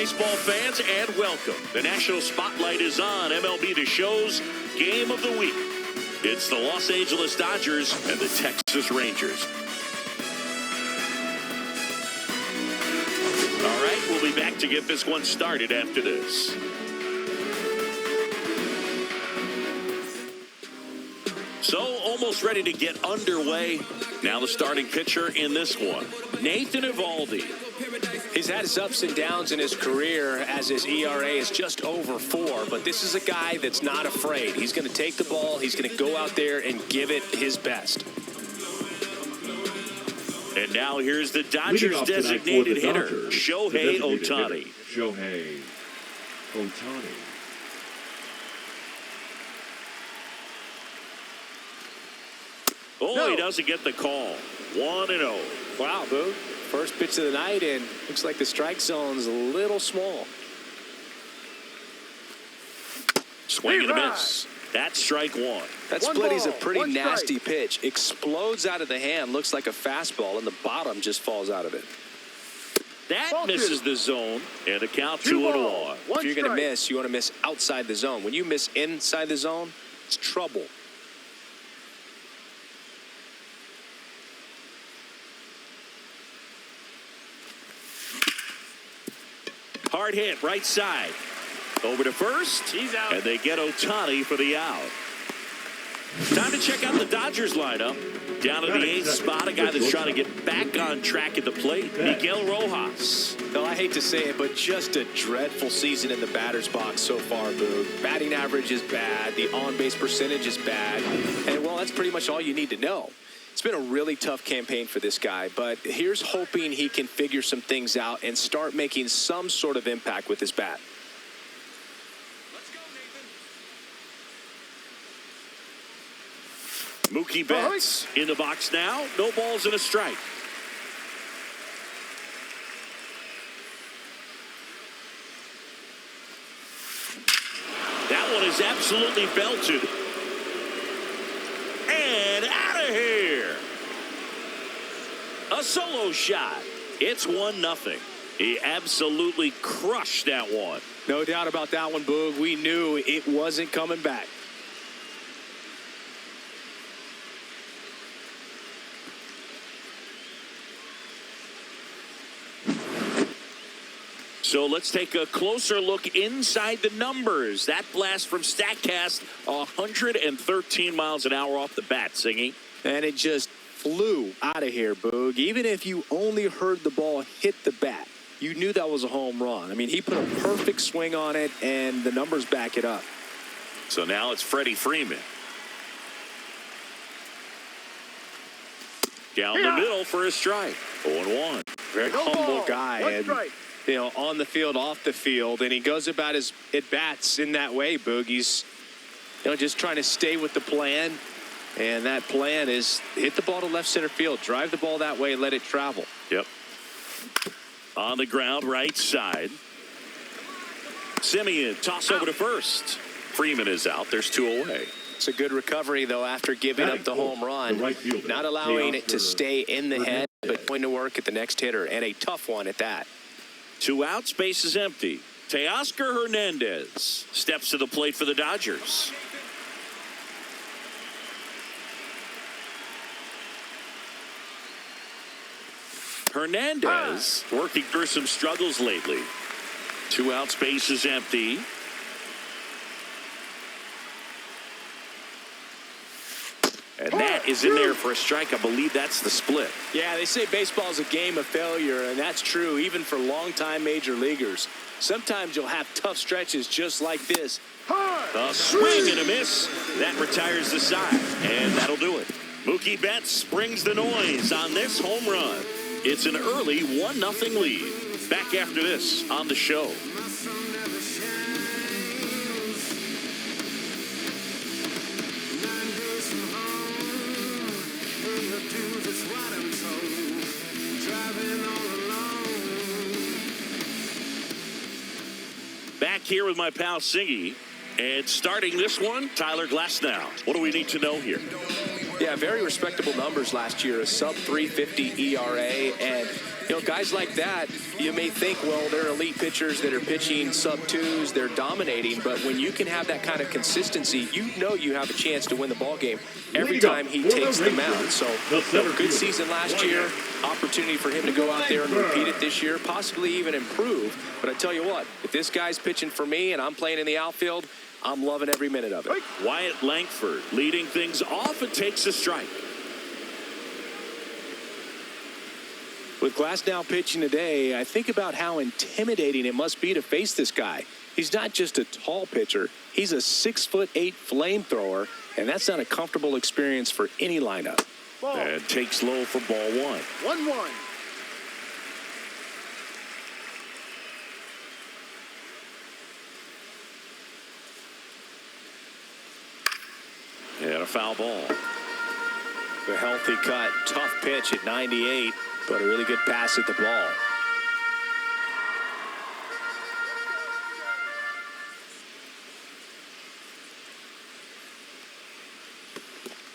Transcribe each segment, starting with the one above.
baseball fans, and welcome. The national spotlight is on MLB The Show's Game of the Week. It's the Los Angeles Dodgers and the Texas Rangers. All right, we'll be back to get this one started after this. So, almost ready to get underway. Now the starting pitcher in this one, Nathan Eovaldi. He's had his ups and downs in his career as his ERA is just over 4, but this is a guy that's not afraid. He's going to take the ball, he's going to go out there and give it his best. And now here's the Dodgers designated hitter, Shohei Ohtani. Shohei Ohtani. Oh, he doesn't get the call. 1-0. Wow, Boo. First pitch of the night, and looks like the strike zone's a little small. Swing and a miss. That's strike one. That split is a pretty nasty pitch. Explodes out of the hand, looks like a fastball, and the bottom just falls out of it. That misses the zone, and a count 2-1. If you're going to miss, you want to miss outside the zone. When you miss inside the zone, it's trouble. Hard hit, right side. Over to first. He's out. And they get Ohtani for the out. Time to check out the Dodgers lineup. Down in the 8th spot, a guy that's trying to get back on track at the plate, Miguel Rojas. Well, I hate to say it, but just a dreadful season in the batter's box so far, Boo. Batting average is bad. The on-base percentage is bad. And, well, that's pretty much all you need to know. It's been a really tough campaign for this guy, but here's hoping he can figure some things out and start making some sort of impact with his bat. Let's go, Nathan. Mookie Betts in the box now. No balls and a strike. That one is absolutely belted. And out of here. A solo shot. It's 1-0. He absolutely crushed that one. No doubt about that one, Boog. We knew it wasn't coming back. So let's take a closer look inside the numbers. That blast from StatCast, 113 miles an hour off the bat, Singy. And it just flew out of here, Boog. Even if you only heard the ball hit the bat, you knew that was a home run. I mean, he put a perfect swing on it, and the numbers back it up. So now it's Freddie Freeman. Down the middle for a strike. 0-1. Very humble guy. And, you know, on the field, off the field, and he goes about his at-bats in that way, Boog. He's, you know, just trying to stay with the plan, and that plan is hit the ball to left center field, drive the ball that way, let it travel. Yep. On the ground, right side. Simeon, toss over to first. Freeman is out. There's 2 away. It's a good recovery, though, after giving up the home run. Not allowing it to stay in the head, but going to work at the next hitter, and a tough one at that. 2 outs, base is empty. Teoscar Hernandez steps to the plate for the Dodgers. Hernandez working through some struggles lately. 2 outs, base is empty. And that is in there for a strike. I believe that's the split. Yeah, they say baseball is a game of failure, and that's true even for longtime major leaguers. Sometimes you'll have tough stretches just like this. A swing and a miss. That retires the side, and that'll do it. Mookie Betts brings the noise on this home run. It's an early 1-0 lead. Back after this on the show. Back here with my pal Singy, and starting this one, Tyler Glasnow. What do we need to know here? Yeah, very respectable numbers last year, a sub 350 ERA. And, guys like that, you may think, well, they're elite pitchers that are pitching sub twos, they're dominating. But when you can have that kind of consistency, you have a chance to win the ball game every time he takes the mound. So, good season last year, opportunity for him to go out there and repeat it this year, possibly even improve. But I tell you what, if this guy's pitching for me and I'm playing in the outfield, I'm loving every minute of it. Wyatt Langford leading things off and takes a strike. With Glasnow pitching today, I think about how intimidating it must be to face this guy. He's not just a tall pitcher. He's a 6'8" flamethrower, and that's not a comfortable experience for any lineup. And takes low for ball one. 1-1. And a foul ball. The healthy cut, tough pitch at 98, but a really good pass at the ball.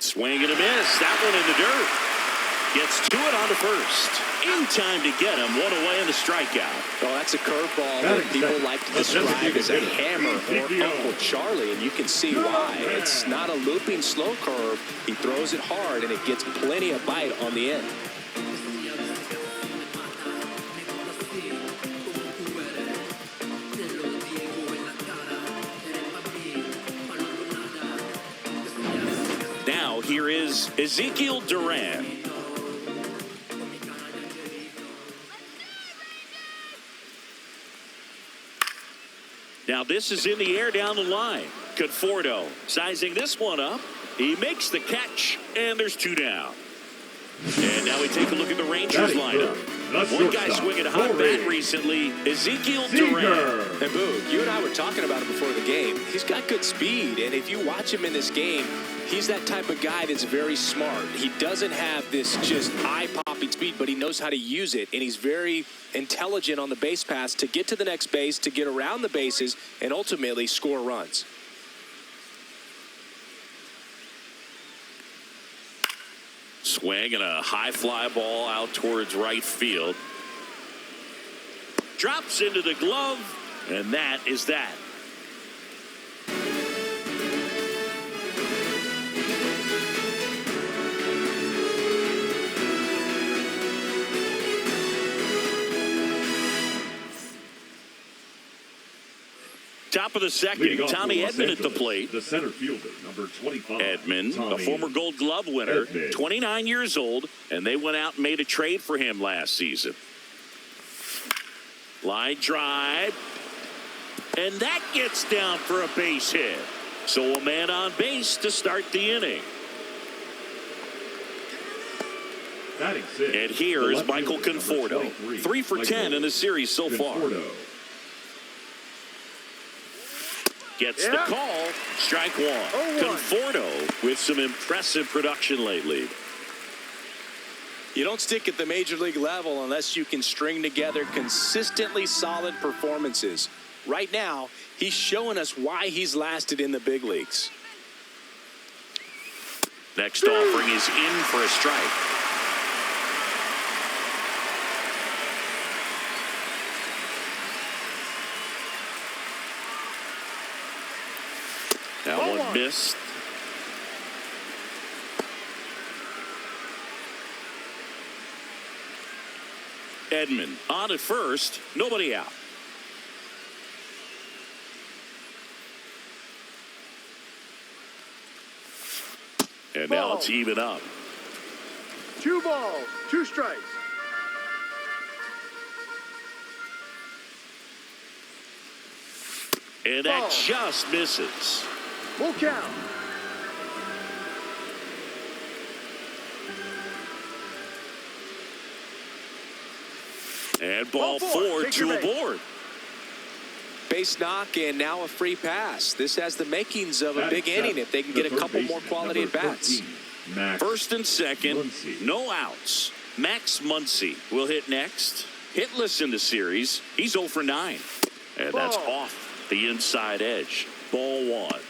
Swing and a miss. That one in the dirt. Gets to it on to first. In time to get him. One away and a strikeout. Oh, that's a curveball that people like to describe as a hammer or Uncle Charlie, and you can see why. It's not a looping slow curve. He throws it hard, and it gets plenty of bite on the end. Now here is Ezekiel Duran. Now this is in the air down the line. Conforto sizing this one up. He makes the catch, and there's two down. And now we take a look at the Rangers lineup. One guy swinging a hot bat recently, Ezekiel Duran. And Boo, you and I were talking about it before the game. He's got good speed, and if you watch him in this game, he's that type of guy that's very smart. He doesn't have this just eye-popping speed, but he knows how to use it, and he's very intelligent on the base pass to get to the next base, to get around the bases, and ultimately score runs. Swing and a high fly ball out towards right field. Drops into the glove, and that is that. Top of the second, Tommy Edman at the plate. The center fielder, number 25. Edman, a former Gold Glove winner, 29 years old, and they went out and made a trade for him last season. Line drive, and that gets down for a base hit. So a man on base to start the inning. And here is Michael Conforto, 3 for 10 in the series so far. Gets the call. Strike one. Conforto with some impressive production lately. You don't stick at the major league level unless you can string together consistently solid performances. Right now, he's showing us why he's lasted in the big leagues. Next offering is in for a strike. That one missed. Edman on at first, nobody out. And now it's even up. 2 balls, 2 strikes. And that just misses. Full count. And ball 4, 2 aboard. Base knock and now a free pass. This has the makings of a big inning if they can get a couple more quality at bats. First and second, no outs. Max Muncy will hit next. Hitless in the series. He's 0 for 9. And that's off the inside edge. Ball 1.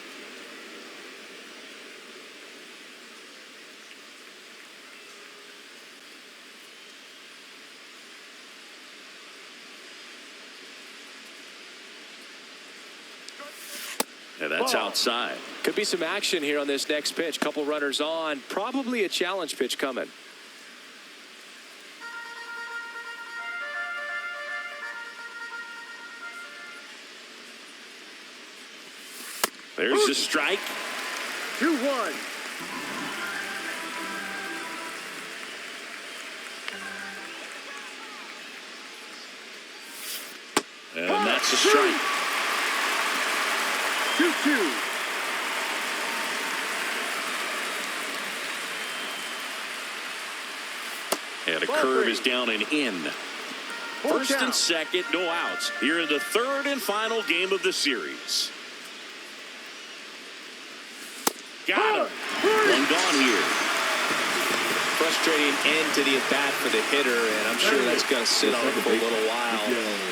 And that's outside. Could be some action here on this next pitch. Couple runners on. Probably a challenge pitch coming. There's the strike. 2-1. And that's a strike. 2-2. And a curve is down and in. First and second, no outs. Here in the third and final game of the series. Got him. One gone here. Frustrating end to the at-bat for the hitter, and I'm sure that's going to sit on him for a little while.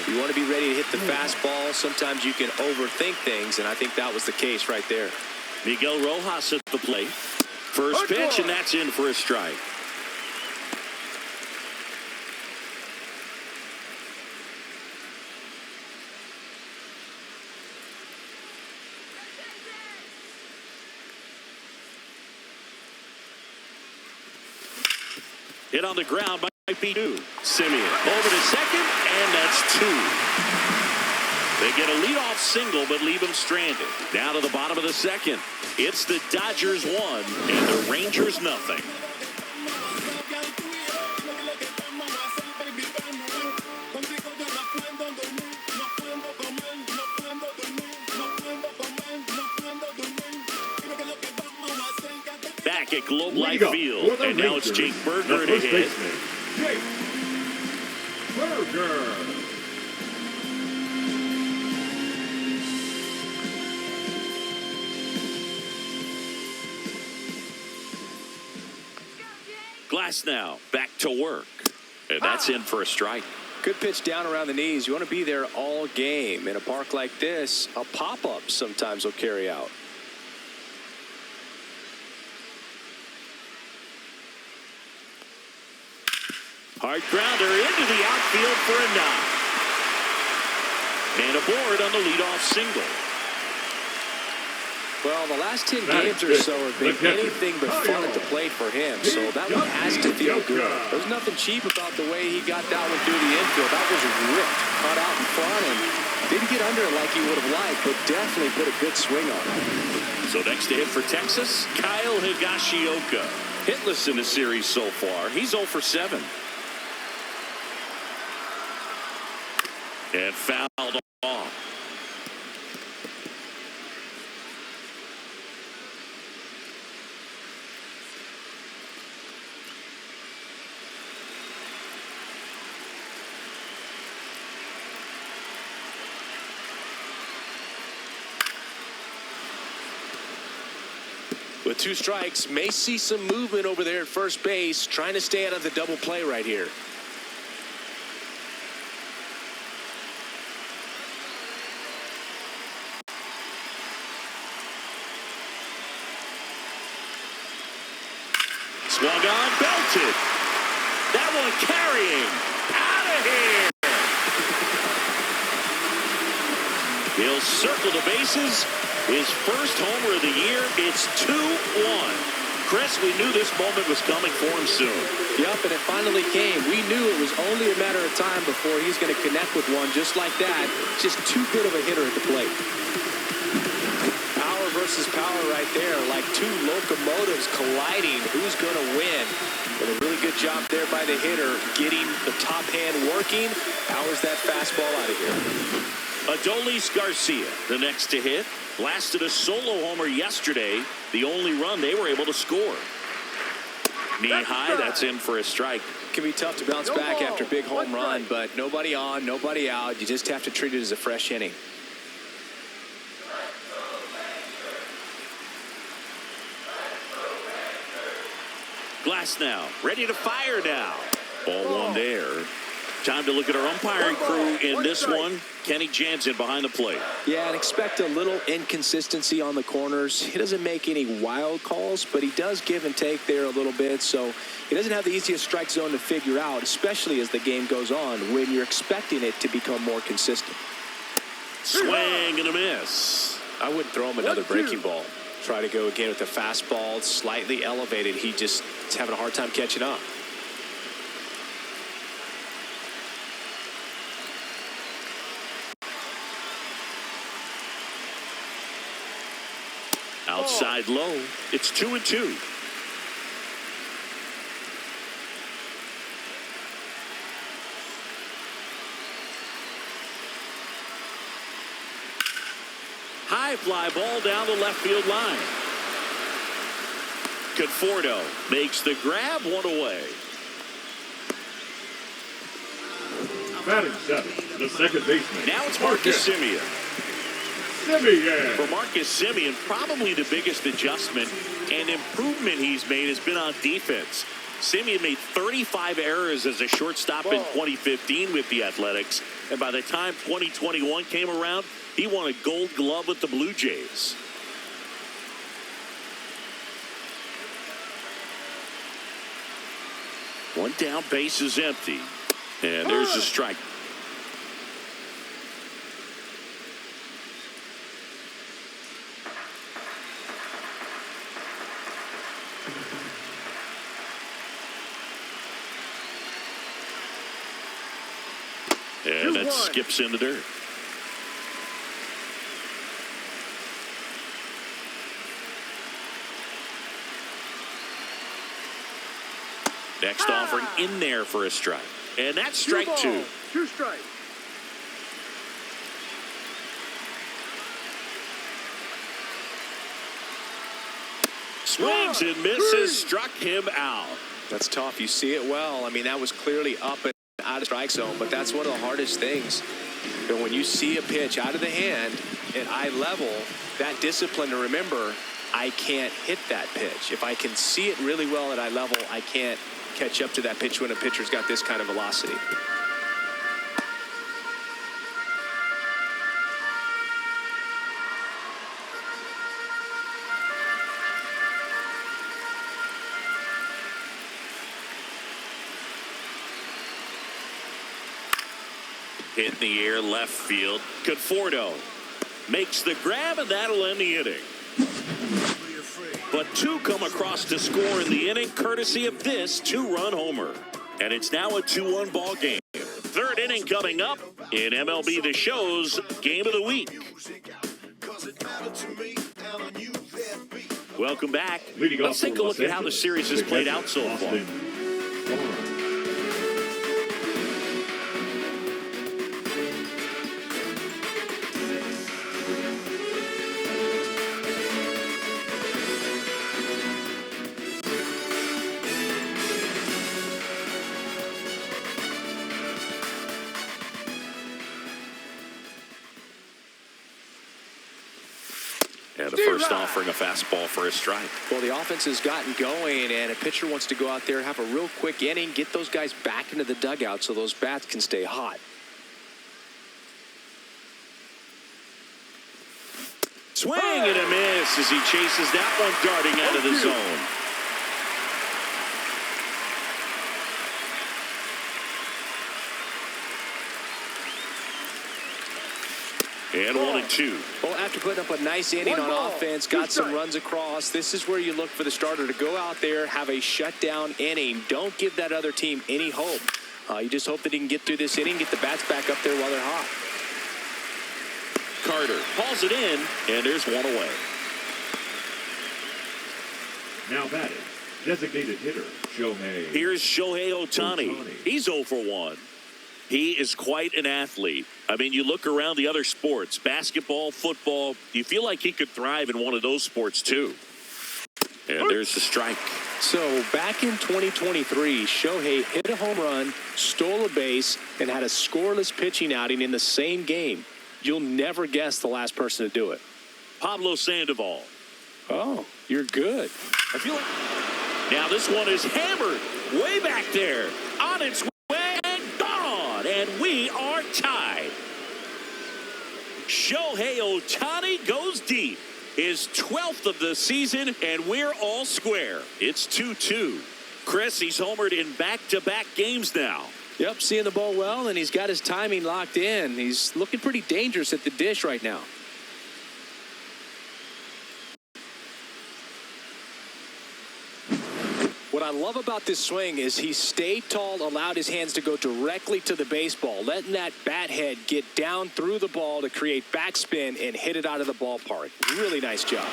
You want to be ready to hit the fastball. Sometimes you can overthink things, and I think that was the case right there. Miguel Rojas at the plate. First pitch, and that's in for a strike. Hit on the ground might be two. Simeon over to second, and that's two. They get a leadoff single, but leave him stranded. Down to the bottom of the second. It's the Dodgers 1 and the Rangers nothing. Back at Globe Life Field, and now it's Jake Berger to hit. Jake Berger. Glass now back to work, and that's in for a strike. Good pitch down around the knees. You want to be there all game. In a park like this, a pop-up sometimes will carry out. Hard grounder into the outfield for a knock. And aboard on the leadoff single. Well, the last 10 games or so have been anything but fun at the plate for him, so that one has to feel good. There's nothing cheap about the way he got that one through the infield. That was ripped, cut out in front, and didn't get under it like he would have liked, but definitely put a good swing on it. So next to hit for Texas, Kyle Higashioka. Hitless in the series so far. He's 0 for 7. And fouled off. With 2 strikes, may see some movement over there at first base, trying to stay out of the double play right here. Swung on, belted. That one carrying. Out of here. He'll circle the bases. His first homer of the year. It's 2-1. Chris, we knew this moment was coming for him soon. Yep, and it finally came. We knew it was only a matter of time before he's going to connect with one just like that. Just too good of a hitter at the plate. Power versus power right there, like 2 locomotives colliding. Who's going to win? But a really good job there by the hitter, getting the top hand working. Powers that fastball out of here. Adolis Garcia, the next to hit. Blasted a solo homer yesterday. The only run they were able to score. Knee high, that's in for a strike. Can be tough to bounce back after a big home run, but nobody on, nobody out. You just have to treat it as a fresh inning. Glass now, ready to fire now. Ball 1 there. Time to look at our umpiring crew in this one. Kenny Jansen behind the plate. Yeah, and expect a little inconsistency on the corners. He doesn't make any wild calls, but he does give and take there a little bit. So he doesn't have the easiest strike zone to figure out, especially as the game goes on when you're expecting it to become more consistent. Swing and a miss. I wouldn't throw him another breaking ball. Try to go again with the fastball, slightly elevated. He just is having a hard time catching up. Outside low. It's 2-2. High fly ball down the left field line. Conforto makes the grab, one away. Batting seventh, the second baseman. Now it's Marcus Semien. For Marcus Semien, probably the biggest adjustment and improvement he's made has been on defense. Semien made 35 errors as a shortstop in 2015 with the Athletics, and by the time 2021 came around, he won a Gold Glove with the Blue Jays. One down, base is empty, and there's a strike. And that skips in the dirt. Next offering in there for a strike. And that's strike two. 2 strikes. Swings and misses, struck him out. That's tough. You see it well. I mean, that was clearly up and out of strike zone, but that's one of the hardest things. And when you see a pitch out of the hand at eye level, that discipline to remember, I can't hit that pitch. If I can see it really well at eye level, I can't catch up to that pitch when a pitcher's got this kind of velocity. Hit in the air, left field. Conforto makes the grab, and that'll end the inning. But two come across to score in the inning, courtesy of this two-run homer. And it's now a 2-1 ball game. Third inning coming up in MLB The Show's Game of the Week. Welcome back. Let's take a look at how the series has played out so far. And the first offering a fastball for a strike. Well, the offense has gotten going, and a pitcher wants to go out there, have a real quick inning, get those guys back into the dugout so those bats can stay hot. Swing and a miss as he chases that one darting out of the zone. And 1-2. Well, after putting up a nice inning on offense, got some runs across, this is where you look for the starter to go out there, have a shutdown inning. Don't give that other team any hope. You just hope that he can get through this inning, get the bats back up there while they're hot. Carter hauls it in, and there's one away. Now batting, designated hitter, Shohei. Here's Shohei Ohtani. He's 0 for 1. He is quite an athlete. I mean, you look around the other sports, basketball, football, you feel like he could thrive in one of those sports too. And there's the strike. So back in 2023, Shohei hit a home run, stole a base, and had a scoreless pitching outing in the same game. You'll never guess the last person to do it. Pablo Sandoval. Oh, you're good. I feel like now this one is hammered way back there on its way and gone, and we are tied. Shohei Ohtani goes deep, his 12th of the season, and we're all square. It's 2-2. Chris, he's homered in back-to-back games now. Yep, seeing the ball well, and he's got his timing locked in. He's looking pretty dangerous at the dish right now. I love about this swing is he stayed tall, allowed his hands to go directly to the baseball, letting that bat head get down through the ball to create backspin and hit it out of the ballpark. Really nice job.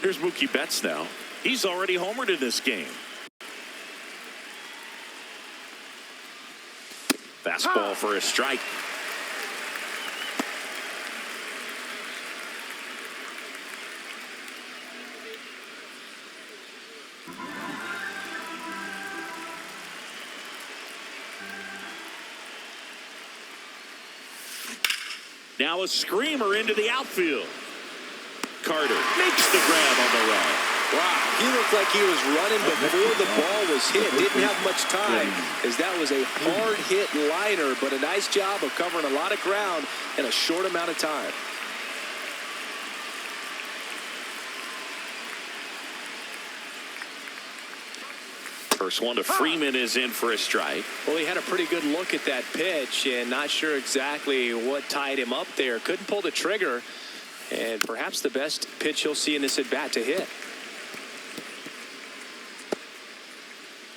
Here's Mookie Betts now. He's already homered in this game. Fastball for a strike. Now a screamer into the outfield. Carter makes the grab on the run. Wow, he looked like he was running before the ball was hit. Didn't have much time, as that was a hard hit liner, but a nice job of covering a lot of ground in a short amount of time. First one to Freeman is in for a strike. Well, he had a pretty good look at that pitch and not sure exactly what tied him up there. Couldn't pull the trigger, and perhaps the best pitch he'll see in this at-bat to hit.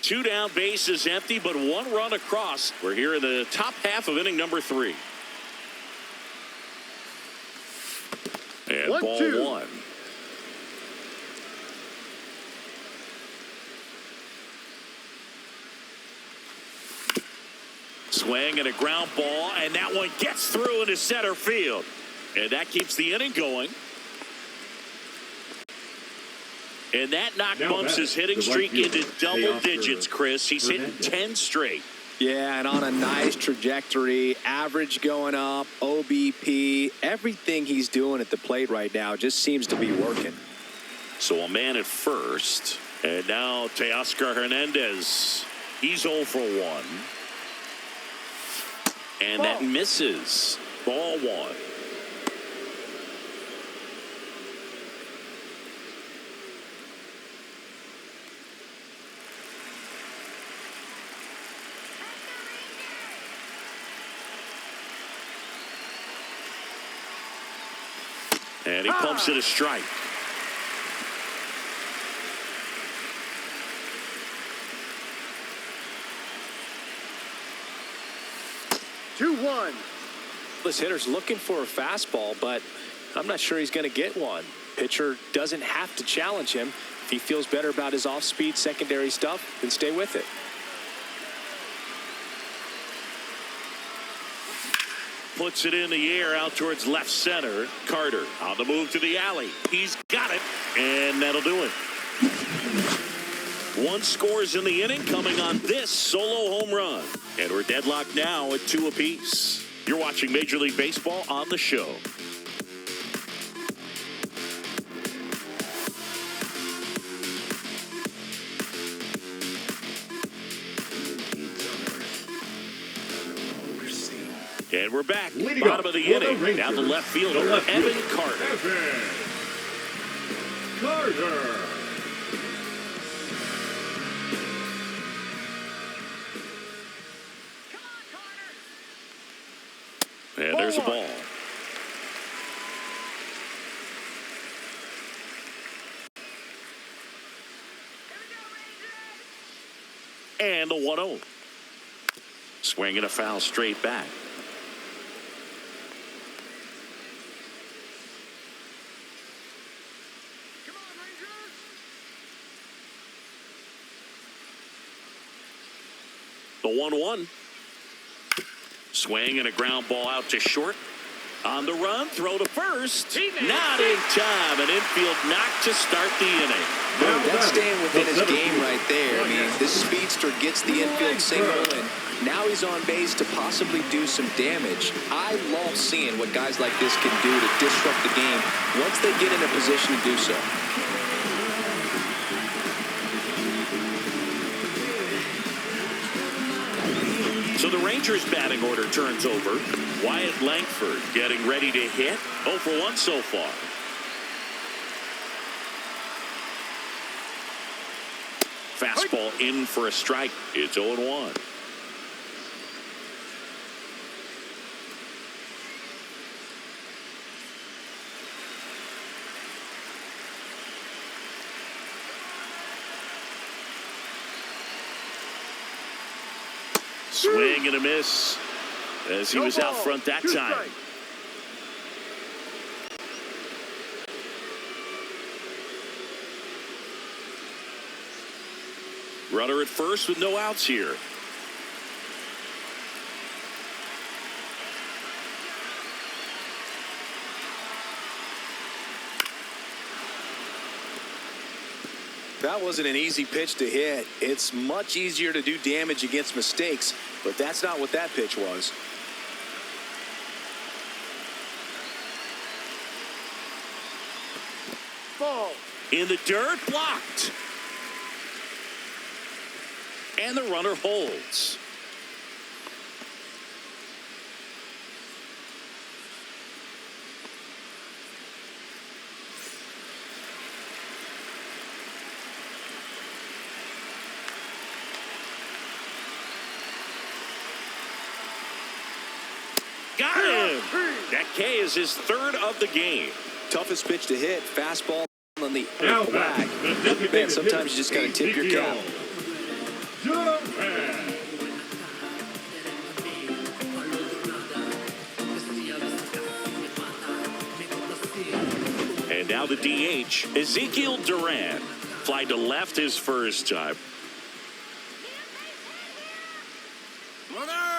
2 down, bases empty, but 1 run across. We're here in the top half of inning number 3. And ball 1. Swing and a ground ball, and that one gets through into center field. And that keeps the inning going. And that knock bumps his hitting streak into double digits, Chris. He's hitting 10 straight. Yeah, and on a nice trajectory, average going up, OBP, everything he's doing at the plate right now just seems to be working. So a man at first, and now Teoscar Hernandez. He's 0 for 1. And that misses. Ball 1. And he pumps it a strike. This hitter's looking for a fastball, but I'm not sure he's going to get one. Pitcher doesn't have to challenge him. If he feels better about his off-speed secondary stuff, then stay with it. Puts it in the air out towards left center. Carter on the move to the alley. He's got it, and that'll do it. 1 scores in the inning coming on this solo home run. And we're deadlocked now at 2 apiece. You're watching Major League Baseball on the show. And we're back. Bottom of the inning. Down the left fielder, Evan Carter. And there's a ball. And the 1-0. Swinging a foul straight back. The 1-1. Swing and a ground ball out to short. On the run, throw to first. Not in time. An infield knock to start the inning. Well, that's staying within his game right there. I mean, this speedster gets the infield single, and now he's on base to possibly do some damage. I love seeing what guys like this can do to disrupt the game once they get in a position to do so. So the Rangers batting order turns over. Wyatt Langford getting ready to hit. 0 for 1 so far. Fastball in for a strike. It's 0-1. Swing and a miss as he was out front that time. Runner at first with no outs here. That wasn't an easy pitch to hit. It's much easier to do damage against mistakes, but that's not what that pitch was. Ball. In the dirt, blocked. And the runner holds. Got him. That K is his third of the game. Toughest pitch to hit, fastball on the Now flag. back, Man, sometimes you just got to tip your cap. And now the DH, Ezekiel Duran. Fly to left his first time.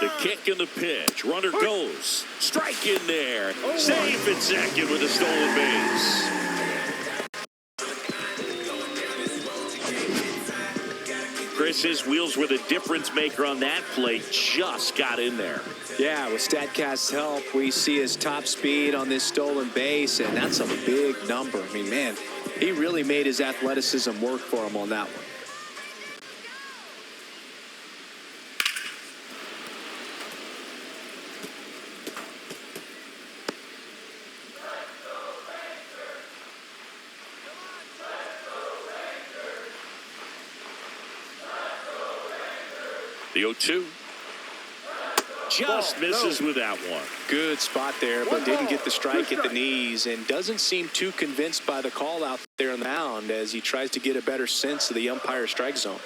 The kick and the pitch. Runner goes. Strike in there. Safe at second with a stolen base. Chris, his wheels were the difference maker on that play. Just got in there. Yeah, with StatCast's help, we see his top speed on this stolen base, and that's a big number. I mean, man, he really made his athleticism work for him on that one. The 0-2. Just misses with that one. Good spot there, but didn't get the strike at the knees, and doesn't seem too convinced by the call out there on the mound as he tries to get a better sense of the umpire's strike zone.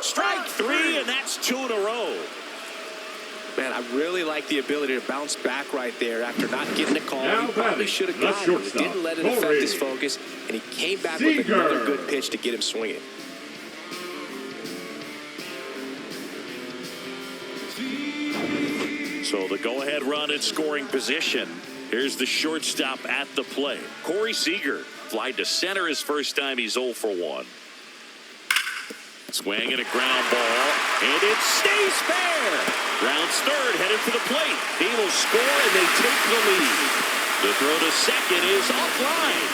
Strike three, and that's 2 in a row. Man, I really like the ability to bounce back right there after not getting a call. Now He probably should have gotten it. He didn't let it affect his focus, and he came back with another good pitch to get him swinging. So the go-ahead run in scoring position. Here's the shortstop at the plate. Corey Seager flied to center his first time. He's 0 for 1. Swing and a ground ball, and it stays fair. Rounds third, headed for the plate. He will score, and they take the lead. The throw to second is offline.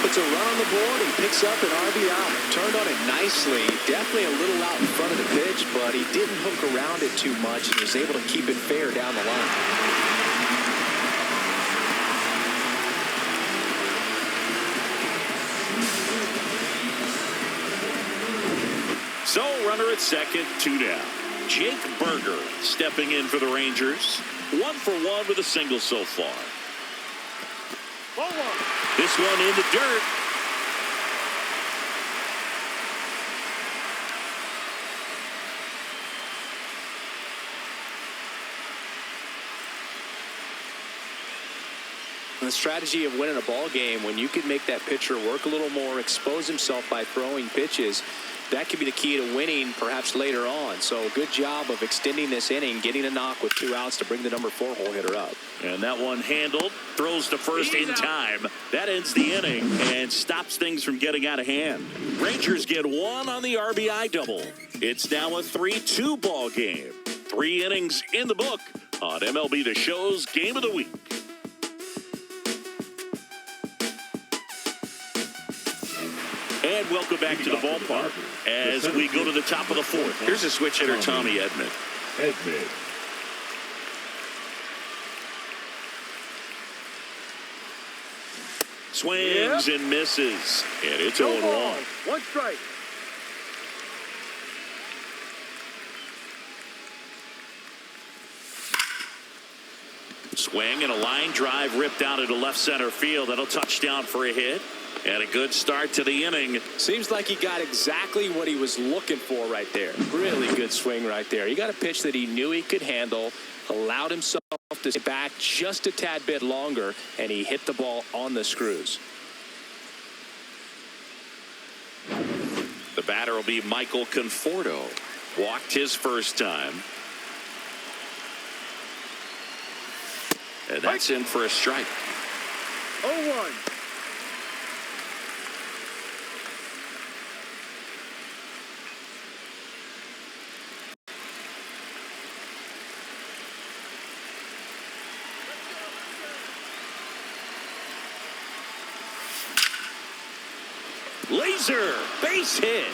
Puts a run on the board and picks up an RBI. Turned on it nicely. Definitely a little out in front of the pitch, but he didn't hook around it too much and was able to keep it fair down the line. So, runner at second, 2 down. Jake Berger stepping in for the Rangers. 1 for 1 with a single so far. This one in the dirt. The strategy of winning a ball game, when you can make that pitcher work a little more, expose himself by throwing pitches, that could be the key to winning perhaps later on. So good job of extending this inning, getting a knock with 2 outs to bring the number 4 hole hitter up. And that one handled, throws to first in time. That ends the inning and stops things from getting out of hand. Rangers get 1 on the RBI double. It's now a 3-2 ball game. 3 innings in the book on MLB The Show's Game of the Week. And welcome back to the ballpark as we go to the top of the 4th. Here's a switch hitter, Tommy Edman. Swings and misses. And it's 0-1. 1 strike. Swing and a line drive ripped out into left center field. That'll touch down for a hit. And a good start to the inning. Seems like he got exactly what he was looking for right there. Really good swing right there. He got a pitch that he knew he could handle, allowed himself to stay back just a tad bit longer, and he hit the ball on the screws. The batter will be Michael Conforto. Walked his first time. And that's in for a strike. 0-1. Laser base hit.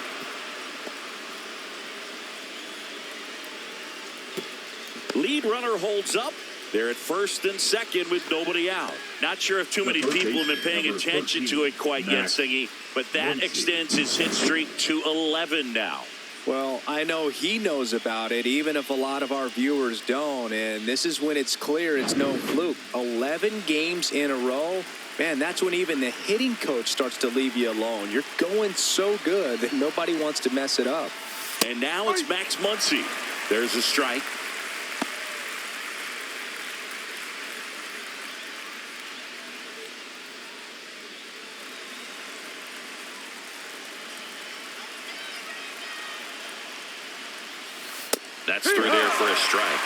Lead runner holds up. They're at first and second with nobody out. Not sure if too many people have been paying attention to it quite yet, Singy, but that extends his hit streak to 11 now. Well, I know he knows about it, even if a lot of our viewers don't. And this is when it's clear it's no fluke. 11 games in a row. Man, that's when even the hitting coach starts to leave you alone. You're going so good that nobody wants to mess it up. And now it's Max Muncy. There's a strike. That's through there for a strike.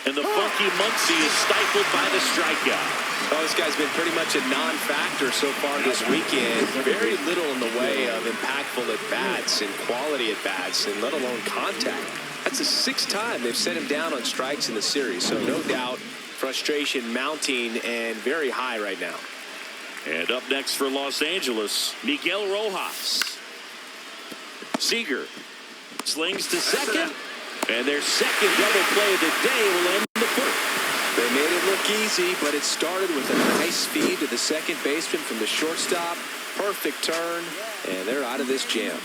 And the funky Muncy is stifled by the strikeout. Well, this guy's been pretty much a non-factor so far this weekend. Very little in the way of impactful at-bats and quality at-bats, and let alone contact. That's the 6th time they've set him down on strikes in the series, so no doubt frustration mounting and very high right now. And up next for Los Angeles, Miguel Rojas. Seager slings to second, and their second double play of the day will end the first. They made it look easy, but it started with a nice feed to the second baseman from the shortstop. Perfect turn, and they're out of this jam.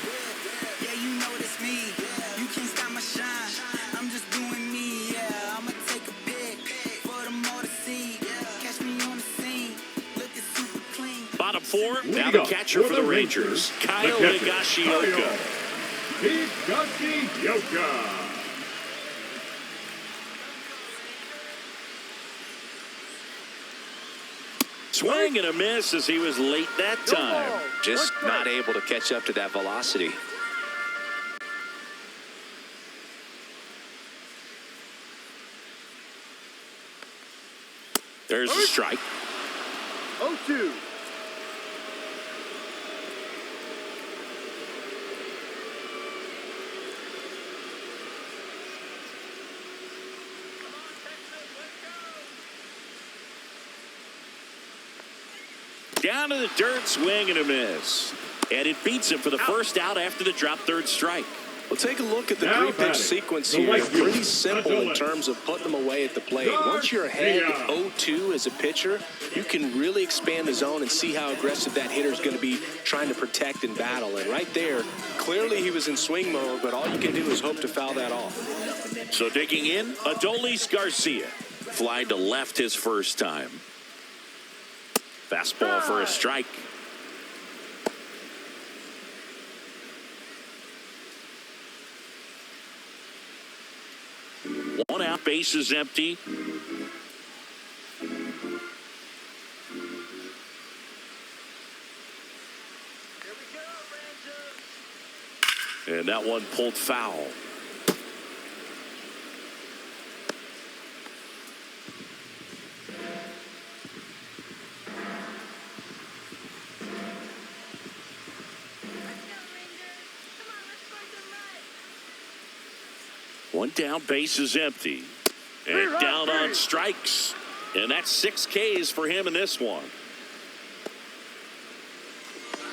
Yeah, you know it's me. You can't stop my shine. I'm just doing me. Yeah, I'ma take a pic for them all to see. Catch me on the scene. Looking super clean. Bottom 4. Now the catcher for the Rangers, Kyle Higashioka. Higashioka. Swing and a miss as he was late that time. Just not able to catch up to that velocity. There's a strike. 0-2. Down to the dirt, swing and a miss. And it beats him for the first out after the drop third strike. Well, take a look at the Now three-pitch batting, sequence the here. right fielder, Pretty simple in terms of putting them away at the plate. Once you're ahead 0-2 as a pitcher, you can really expand the zone and see how aggressive that hitter is going to be trying to protect and battle. And right there, clearly he was in swing mode, but all you can do is hope to foul that off. So digging in, Adolis Garcia. Fly to left his first time. Fastball for a strike. One out, base is empty. And that one pulled foul. One down, base is empty. And down on strikes. And that's 6 Ks for him in this one.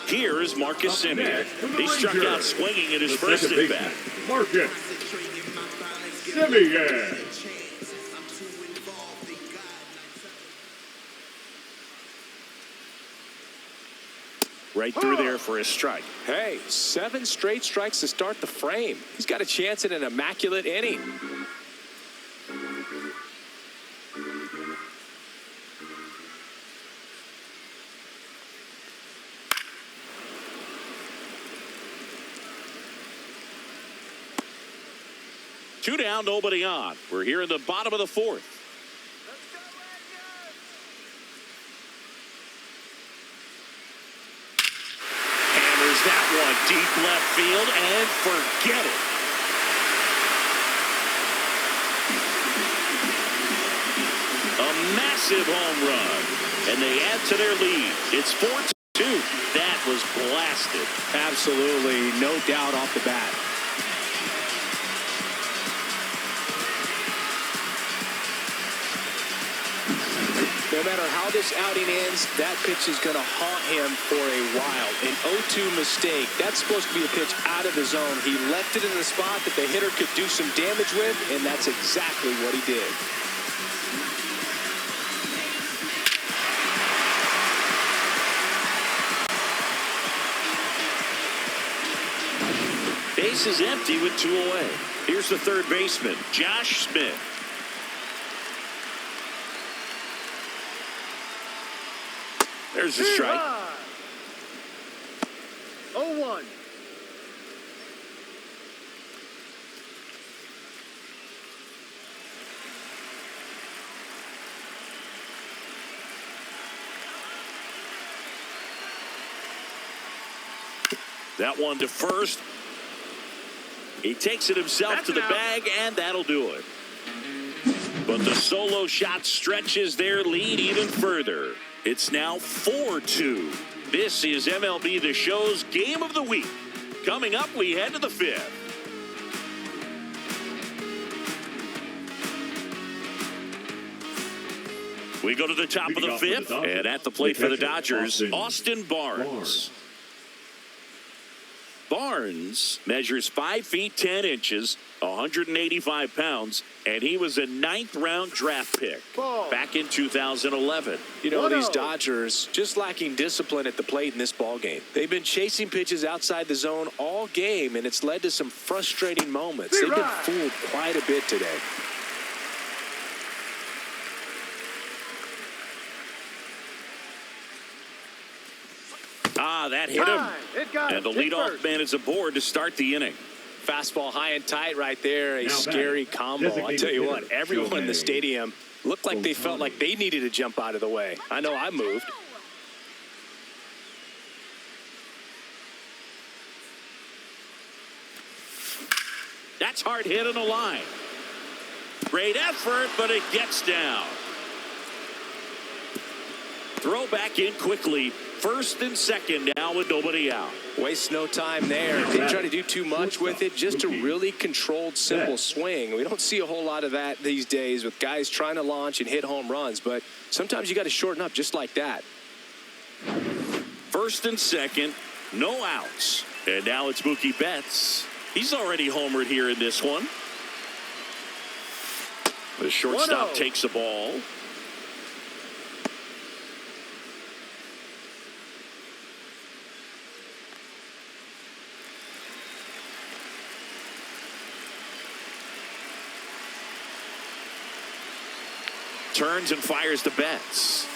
Here is Marcus Semien. He struck out swinging at his first at bat. Marcus Semien. right through there for a strike. Hey, 7 straight strikes to start the frame. He's got a chance at an immaculate inning. Two down, nobody on. We're here in the bottom of the 4th. Hammers that one deep left field and forget it. A massive home run. And they add to their lead. It's 4-2. That was blasted. Absolutely, no doubt off the bat. No matter how this outing ends, that pitch is going to haunt him for a while. An 0-2 mistake. That's supposed to be a pitch out of the zone. He left it in the spot that the hitter could do some damage with, and that's exactly what he did. Base is empty with 2 away. Here's the third baseman, Josh Smith. There's a strike. 0-1. That one to first. He takes it himself to the bag, and that'll do it. But the solo shot stretches their lead even further. It's now 4-2. This is MLB The Show's Game of the Week. Coming up, we head to the 5th. We go to the top of the 5th, and at the plate for the Dodgers, Austin Barnes. Barnes measures 5 feet 10 inches, 185 pounds, and he was a 9th-round draft pick back in 2011. You know, these Dodgers just lacking discipline at the plate in this ballgame. They've been chasing pitches outside the zone all game, and it's led to some frustrating moments. They've been fooled quite a bit today. That hit him. And the leadoff man is aboard to start the inning. Fastball high and tight right there. A scary combo. I tell you what, everyone in the stadium looked like they felt like they needed to jump out of the way. I know I moved. That's hard hit on the line. Great effort, but it gets down. Throw back in quickly. First and second now with nobody out. Waste no time there. They try to do too much with it. Just a really controlled, simple swing. We don't see a whole lot of that these days with guys trying to launch and hit home runs. But sometimes you got to shorten up just like that. First and second, no outs. And now it's Mookie Betts. He's already homered here in this one. The shortstop takes the ball. Turns and fires to Betts.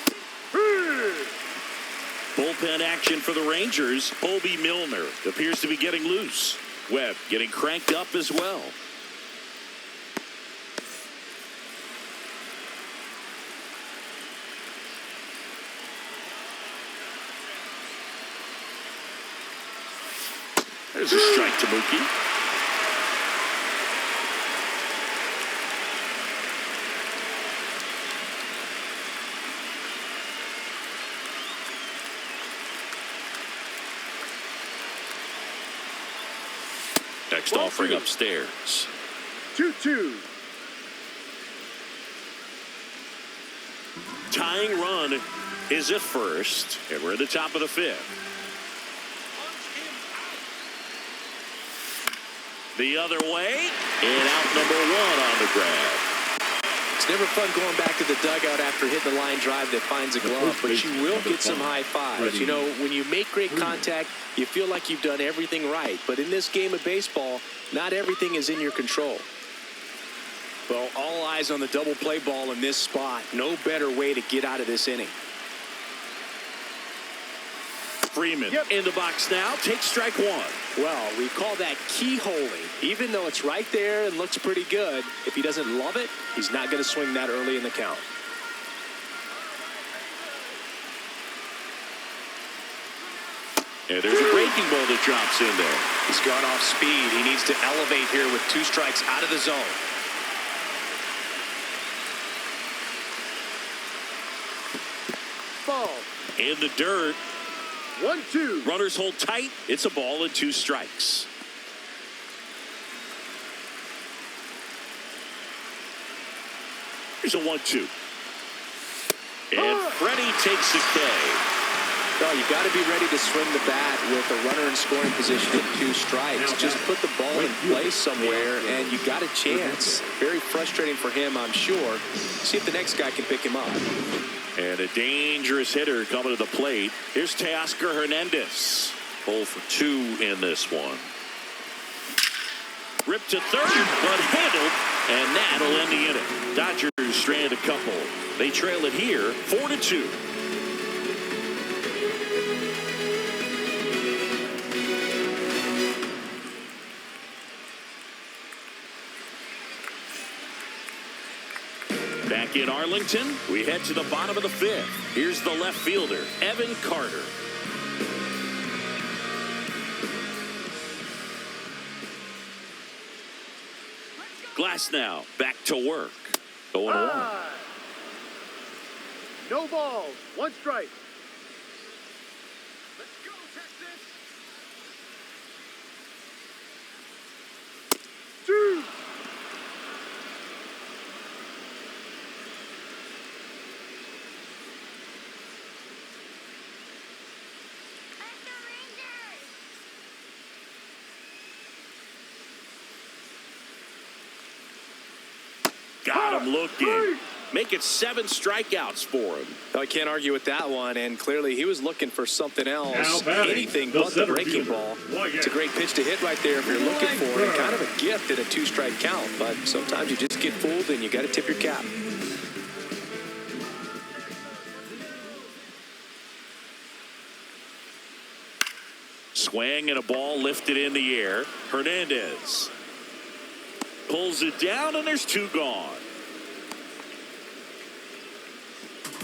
Bullpen action for the Rangers. Obi Milner appears to be getting loose. Webb getting cranked up as well. There's a strike to Mookie. Next offering upstairs. 2-2. Tying run is at first, and we're at the top of the 5th. The other way, and out number 1 on the grab. never fun going back to the dugout after hitting the line drive that finds a glove, but you will get some high fives. You know, when you make great contact, you feel like you've done everything right. But in this game of baseball, not everything is in your control. Well, all eyes on the double play ball in this spot. No better way to get out of this inning. Freeman in the box now. Takes strike one. Well, we call that keyholing. Even though it's right there and looks pretty good, if he doesn't love it, he's not going to swing that early in the count. And there's a breaking ball that drops in there. He's gone off speed. He needs to elevate here with 2 strikes out of the zone. Ball. In the dirt. 1-2. Runners hold tight. It's a ball and 2 strikes. Here's a 1-2. And Freddie takes the K. Well, you got to be ready to swing the bat with a runner in scoring position at 2 strikes. Just put the ball in place somewhere, and you got a chance. Very frustrating for him, I'm sure. See if the next guy can pick him up. And a dangerous hitter coming to the plate. Here's Teoscar Hernandez. 0 for 2 in this one. Ripped to third, but handled, and that'll end the inning. Dodgers strand a couple. They trail it here, 4-2. Back in Arlington, we head to the bottom of the 5th. Here's the left fielder, Evan Carter. Glass now, back to work. Going on. No balls. 1 strike. Got him looking. Make it 7 strikeouts for him. I can't argue with that one, and clearly he was looking for something else. Anything the but the breaking fielder. ball. It's a great pitch to hit right there if you're looking for it. And kind of a gift in a 2-strike count, but sometimes you just get fooled and you got to tip your cap. Swing and a ball lifted in the air. Hernandez pulls it down, and there's 2 gone.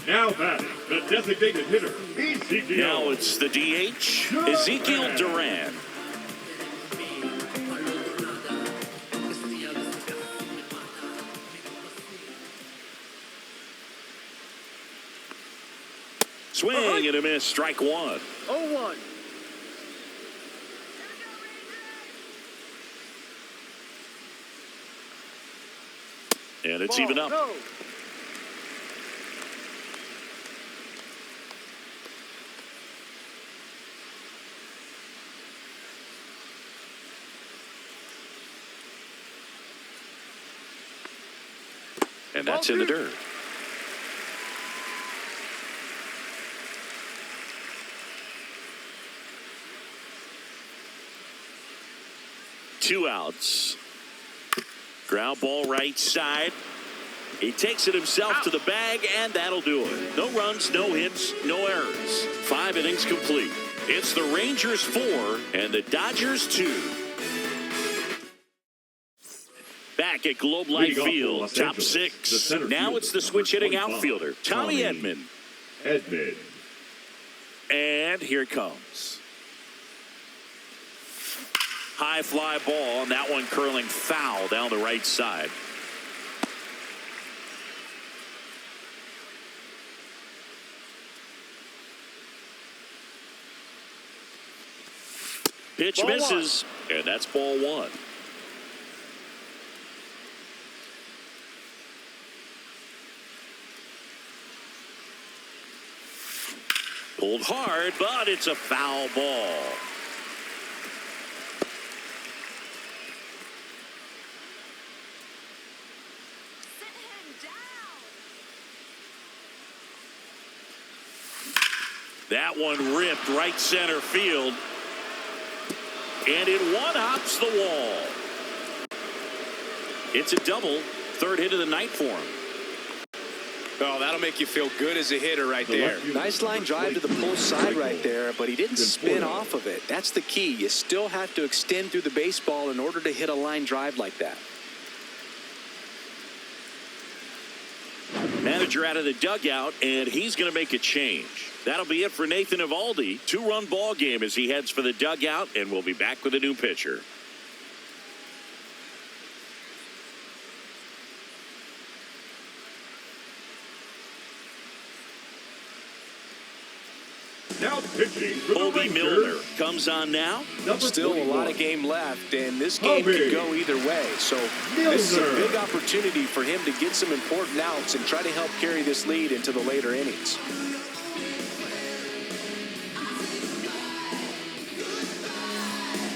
Now batting, the designated hitter, Ezekiel. Now it's the DH, Ezekiel Duran. Swing and a miss, strike 1. 0-1. And it's even up. No. And that's in the dirt. Two outs. Ground ball right side. He takes it himself to the bag, and that'll do it. No runs, no hits, no errors. 5 innings complete. It's the Rangers 4 and the Dodgers 2. Back at Globe Life Field, top 6. Now it's the switch hitting outfielder, Tommy Edman. And here it comes. High fly ball, and that one curling foul down the right side. Pitch Ball misses, and that's ball 1. Pulled hard, but it's a foul ball. Sit him down. That one ripped right center field. And it one-hops the wall. It's a double. Third hit of the night for him. Oh, that'll make you feel good as a hitter right there. Nice line drive to the pull side right there, but he didn't spin off of it. That's the key. You still have to extend through the baseball in order to hit a line drive like that. Manager out of the dugout, and he's going to make a change. That'll be it for Nathan Eovaldi. 2-run ball game as he heads for the dugout, and we'll be back with a new pitcher. Now pitching for the Bobby Rangers. Milner comes on now. Still a lot of game left, and this game could go either way. So this is a big opportunity for him to get some important outs and try to help carry this lead into the later innings.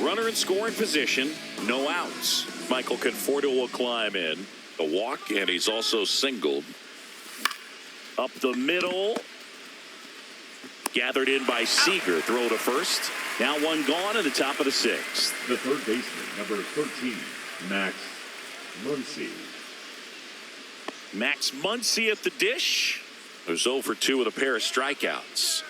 Runner in scoring position, no outs. Michael Conforto will climb in. A walk, and he's also singled. Up the middle. Gathered in by Seager. Throw to first. Now one gone in the top of the sixth. The third baseman, number 13, Max Muncy. Max Muncy at the dish. Who's 0 for 2 with a pair of strikeouts.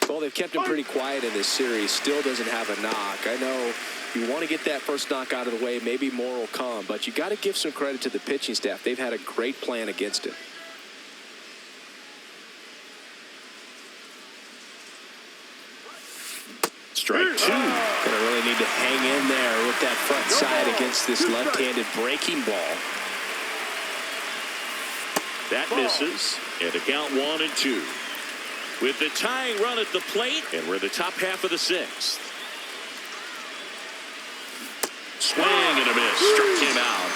Well, they've kept him pretty quiet in this series. Still doesn't have a knock. I know you want to get that first knock out of the way. Maybe more will come, but you got to give some credit to the pitching staff. They've had a great plan against him. Strike 2. Gonna really need to hang in there with that front side against this left-handed breaking ball. That misses. And a count 1-2. With the tying run at the plate, and we're in the top half of the sixth. Swing and a miss. Struck him out.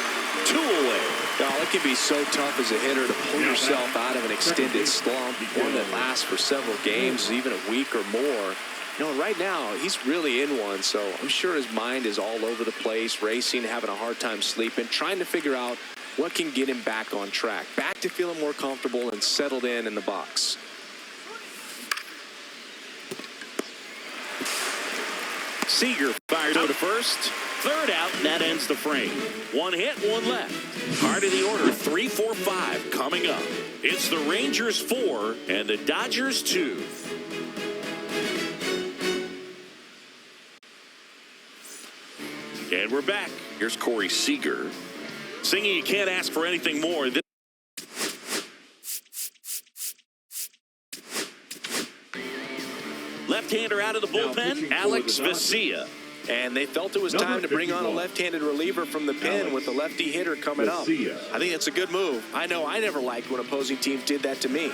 2 away. Now, it can be so tough as a hitter to pull yourself out of an extended slump, one that lasts for several games, even a week or more. You know, right now, he's really in one, so I'm sure his mind is all over the place, racing, having a hard time sleeping, trying to figure out what can get him back on track, back to feeling more comfortable and settled in the box. Seager fired over to first. Third out, and that ends the frame. 1 hit, 1 left. Heart of the order, 3, 4, 5 coming up. It's the Rangers 4 and the Dodgers 2. And we're back. Here's Corey Seager singing "You Can't Ask for Anything More." Left-hander out of the bullpen, Alex Vesia. And they felt it was time to bring on a left-handed reliever from the pen with a lefty hitter coming up. I think it's a good move. I know I never liked when opposing teams did that to me.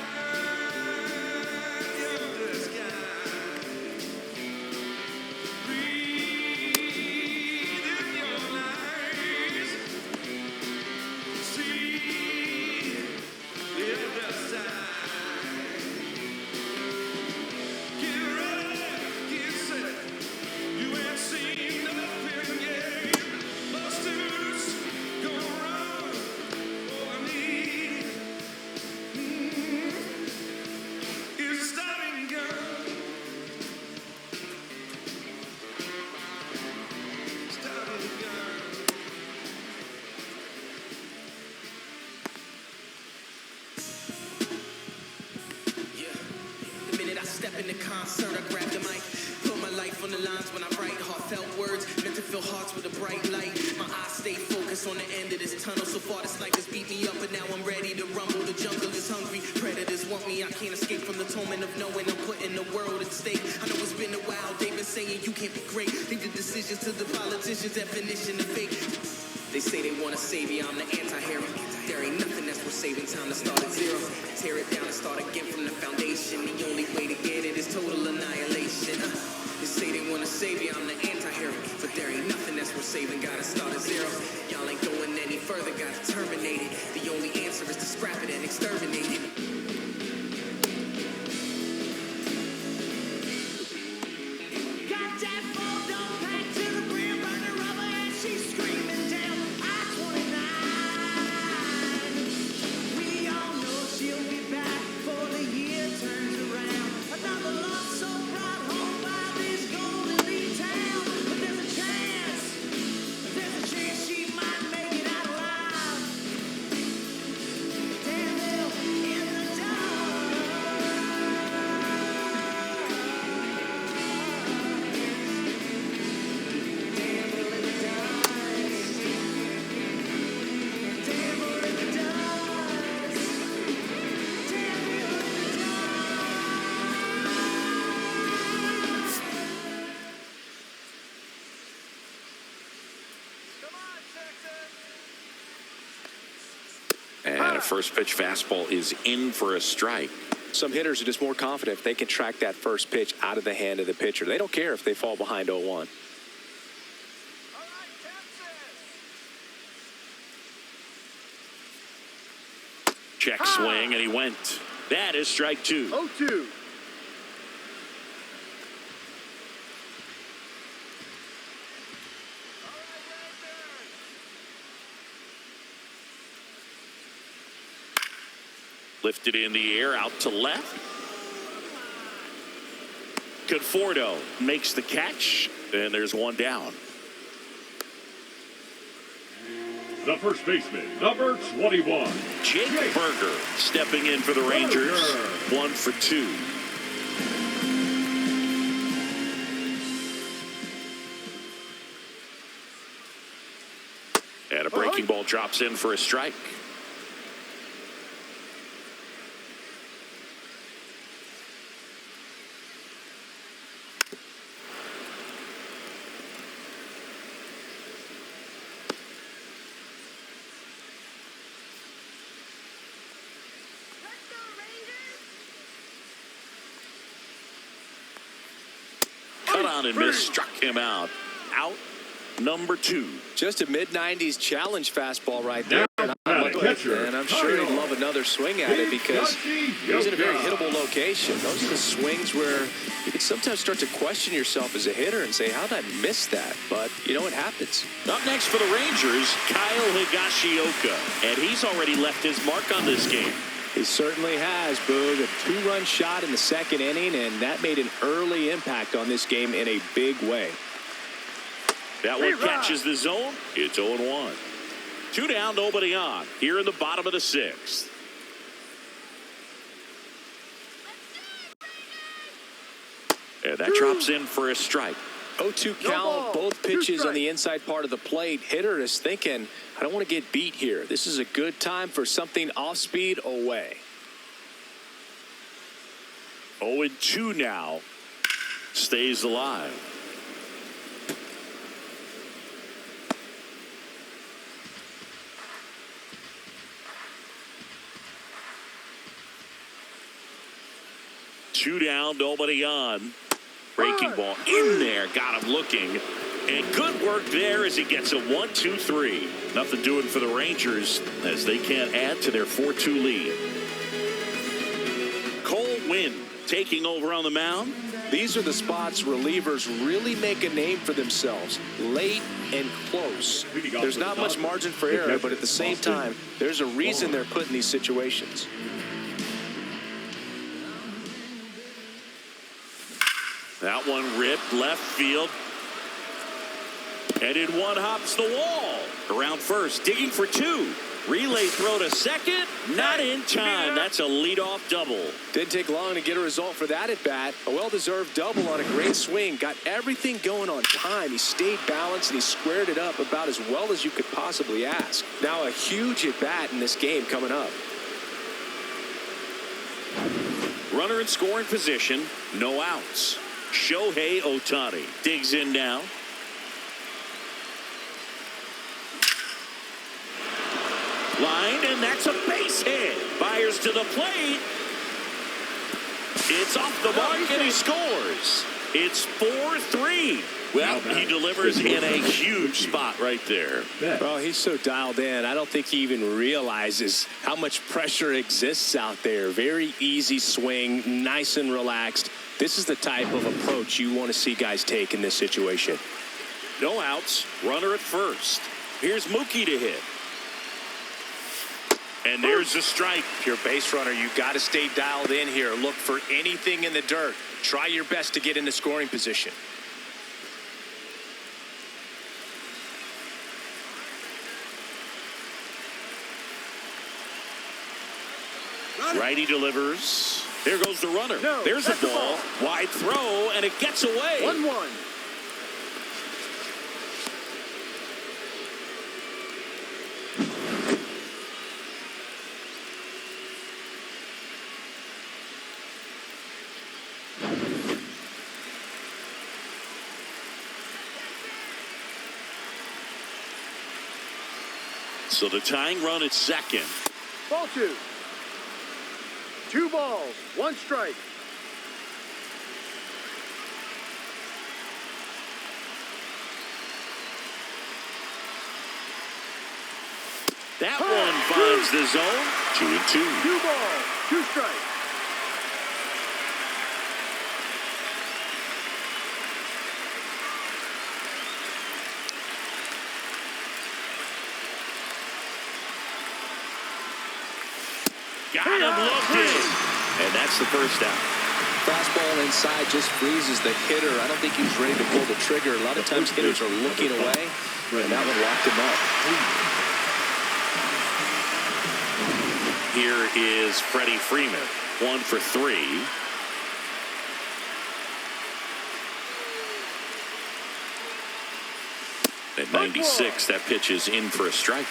On the end of this tunnel, so far the snipers beat me up, but now I'm ready to rumble. The jungle is hungry, predators want me. I can't escape from the torment of knowing I'm putting the world at stake. I know it's been a while, they've been saying you can't be great. Leave the decisions to the politicians' definition of fake. They say they want to save you, I'm the anti-hero. There ain't nothing that's worth saving, time to start at zero. Tear it down and start again from the foundation. The only way to get it is total annihilation. They say they want to save you, I'm the anti-hero. But there ain't nothing that's worth saving, gotta start at zero. Y'all ain't going any further, gotta terminate it. The only answer is to scrap it and exterminate it. Got that full dog pack to the brim, burn the rubber, and she's screaming down I-29. And a first pitch fastball is in for a strike. Some hitters are just more confident if they can track that first pitch out of the hand of the pitcher. They don't care if they fall behind 0-1. Check swing, and he went. That is strike 2. 0-2. Lifted in the air, out to left. Conforto makes the catch, and there's one down. The first baseman, number 21. Jake Berger stepping in for the Rangers. 1 for 2. And a breaking ball drops in for a strike. Cut on and miss, struck him out. Out number 2. Just a mid-90s challenge fastball right there. Now, And I'm sure he'd love another swing at it because he's in a very hittable location. Those are the swings where you can sometimes start to question yourself as a hitter and say, how did I miss that? But, you know, it happens. Up next for the Rangers, Kyle Higashioka. And he's already left his mark on this game. He certainly has, Boog. A 2-run shot in the second inning, and that made an early impact on this game in a big way. That one catches the zone. It's 0-1. 2 down, nobody on. Here in the bottom of the 6th. And that drops in for a strike. 0-2 count, both pitches on the inside part of the plate. Hitter is thinking, I don't want to get beat here. This is a good time for something off speed away. 0-2 now. Stays alive. Two down, nobody on. Breaking ball in there, got him looking. And good work there as he gets a 1-2-3. Nothing doing for the Rangers as they can't add to their 4-2 lead. Cole Winn taking over on the mound. These are the spots relievers really make a name for themselves. Late and close. There's not much margin for error, but at the same time, there's a reason they're put in these situations. That one ripped left field. And in one hops the wall. Around first, digging for 2. Relay throw to second. Not in time. That's a leadoff double. Didn't take long to get a result for that at bat. A well-deserved double on a great swing. Got everything going on time. He stayed balanced and he squared it up about as well as you could possibly ask. Now a huge at bat in this game coming up. Runner in scoring position. No outs. Shohei Ohtani digs in now. Line, and that's a base hit. Fires to the plate. It's off the mark, and he scores. It's 4-3. Well, he delivers in a huge spot right there. Well, he's so dialed in. I don't think he even realizes how much pressure exists out there. Very easy swing, nice and relaxed. This is the type of approach you want to see guys take in this situation. No outs. Runner at first. Here's Mookie to hit. And there's a strike. If you're a base runner, you've got to stay dialed in here. Look for anything in the dirt. Try your best to get into scoring position. Righty delivers. There goes the runner. There's a ball. Wide throw, and it gets away. 1-1. So the tying run at second. Ball 2. 2 balls, 1 strike. That one finds the zone. 2-2. 2 balls, 2 strikes. Got him looked in. And that's the first out. Fastball inside just freezes the hitter. I don't think he was ready to pull the trigger. A lot of times hitters are looking away, and that one locked him up. Here is Freddie Freeman, 1 for 3. At 96, that pitch is in for a strike.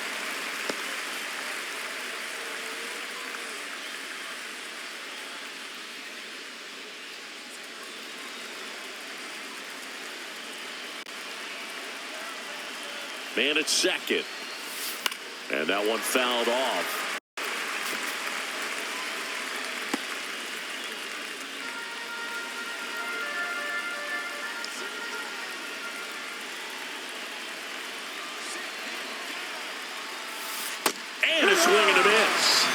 Man at second. And that one fouled off. And a swing and a miss.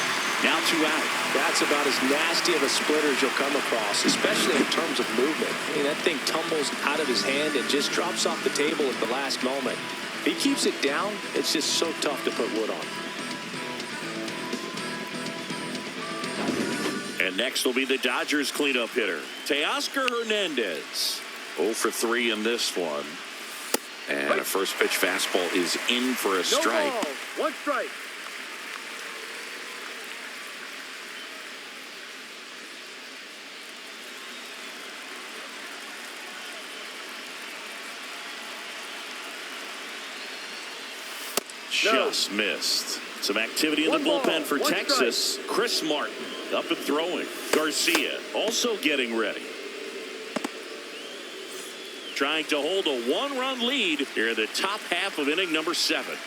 Now 2 out. That's about as nasty of a splitter as you'll come across, especially in terms of movement. I mean, that thing tumbles out of his hand and just drops off the table at the last moment. If he keeps it down, it's just so tough to put wood on. And next will be the Dodgers cleanup hitter, Teoscar Hernandez. 0 for 3 in this one. And a first pitch fastball is in for a strike. No balls, 1 strike. Just missed. Some activity in the bullpen for Texas. Chris Martin up and throwing. Garcia also getting ready. Trying to hold a 1-run lead here in the top half of inning number 7.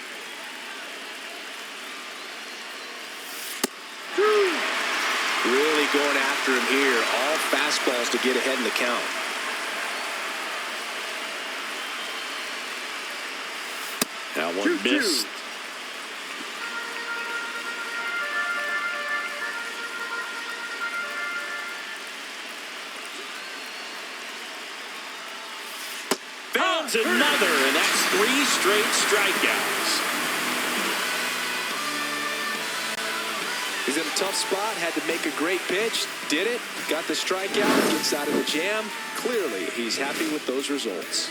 Really going after him here. All fastballs to get ahead in the count. That one missed. Founds another, and that's 3 straight strikeouts. He's in a tough spot, had to make a great pitch, did it, got the strikeout, gets out of the jam. Clearly, he's happy with those results.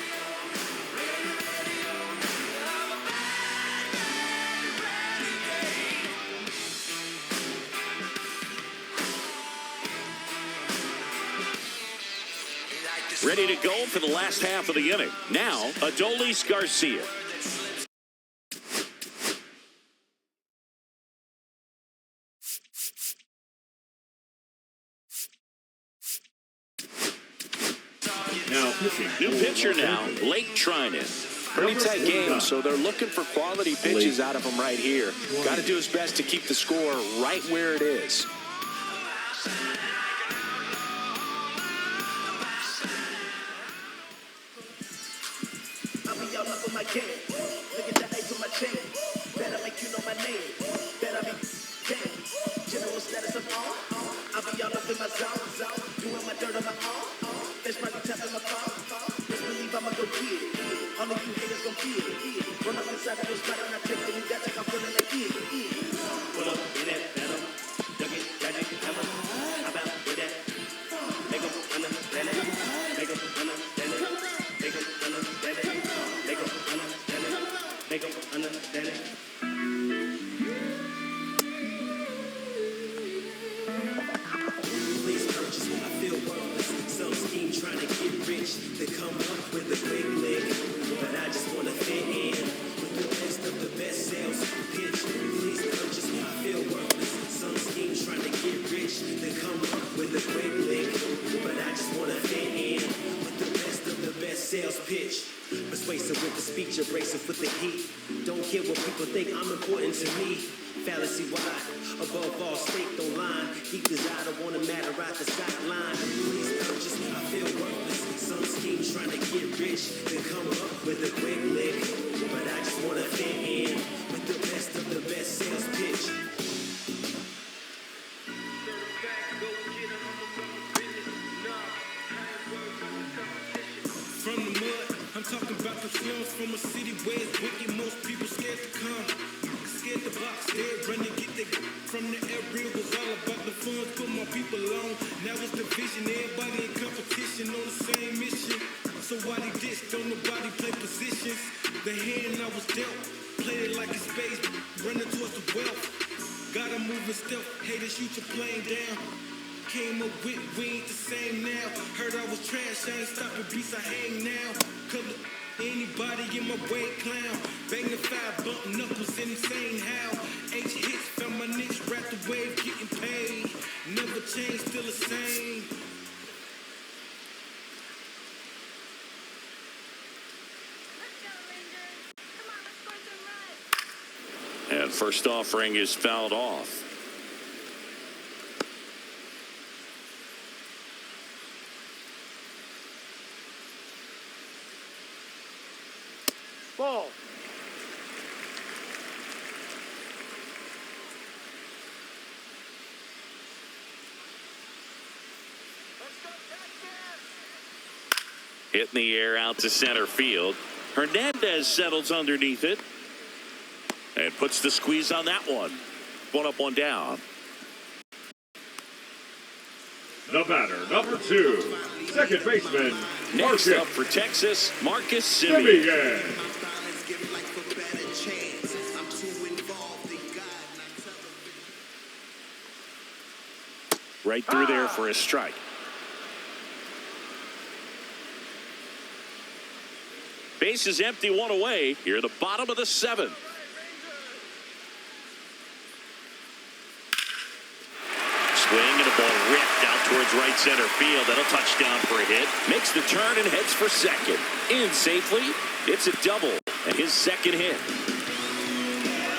Ready to go for the last half of the inning. Now, Adolis Garcia. Now pitching. New pitcher now, Blake Trinan. Pretty tight game, so they're looking for quality pitches out of him right here. Got to do his best to keep the score right where it is. Sales pitch, persuasive with the speech, abrasive with the heat. Don't care what people think, I'm important to me. Fallacy wide, Above all, straight the line. Deep desire to want to matter out the sideline. Please purchase, I feel worthless. Some schemes trying to get rich, then come up with a quick lick. But I just want to fit in with the best of the best sales pitch. From the mud, I'm talking about the slums from a city where it's wicked. Most people scared to come, scared to box, scared run to get their from the area. Was all about the funds, put my people on. Now it's division, everybody in competition on the same mission. So why they dish? Don't nobody play positions. The hand I was dealt, played it like a space, running towards the wealth. Gotta move in stealth, haters shoot your plane down. Came up with, we ain't the same now. Heard I was trash, I ain't stopping beats, I hang now. Cover anybody in my way, clown. Bang the five, bump knuckles, insane how. H hits, found my niche, rap the wave, getting paid. Never changed, still the same. And first offering is fouled off. Ball. Hit in the air out to center field. Hernandez settles underneath it and puts the squeeze on that one. One up, one down. The batter, number 2, second baseman, Next Marcus up for Texas, Marcus Semien. Semien. Right through there for a strike. Base is empty, one away. Here at the bottom of the 7th. Swing and a ball ripped out towards right center field. That'll touch down for a hit. Makes the turn and heads for second. In safely. It's a double and his second hit.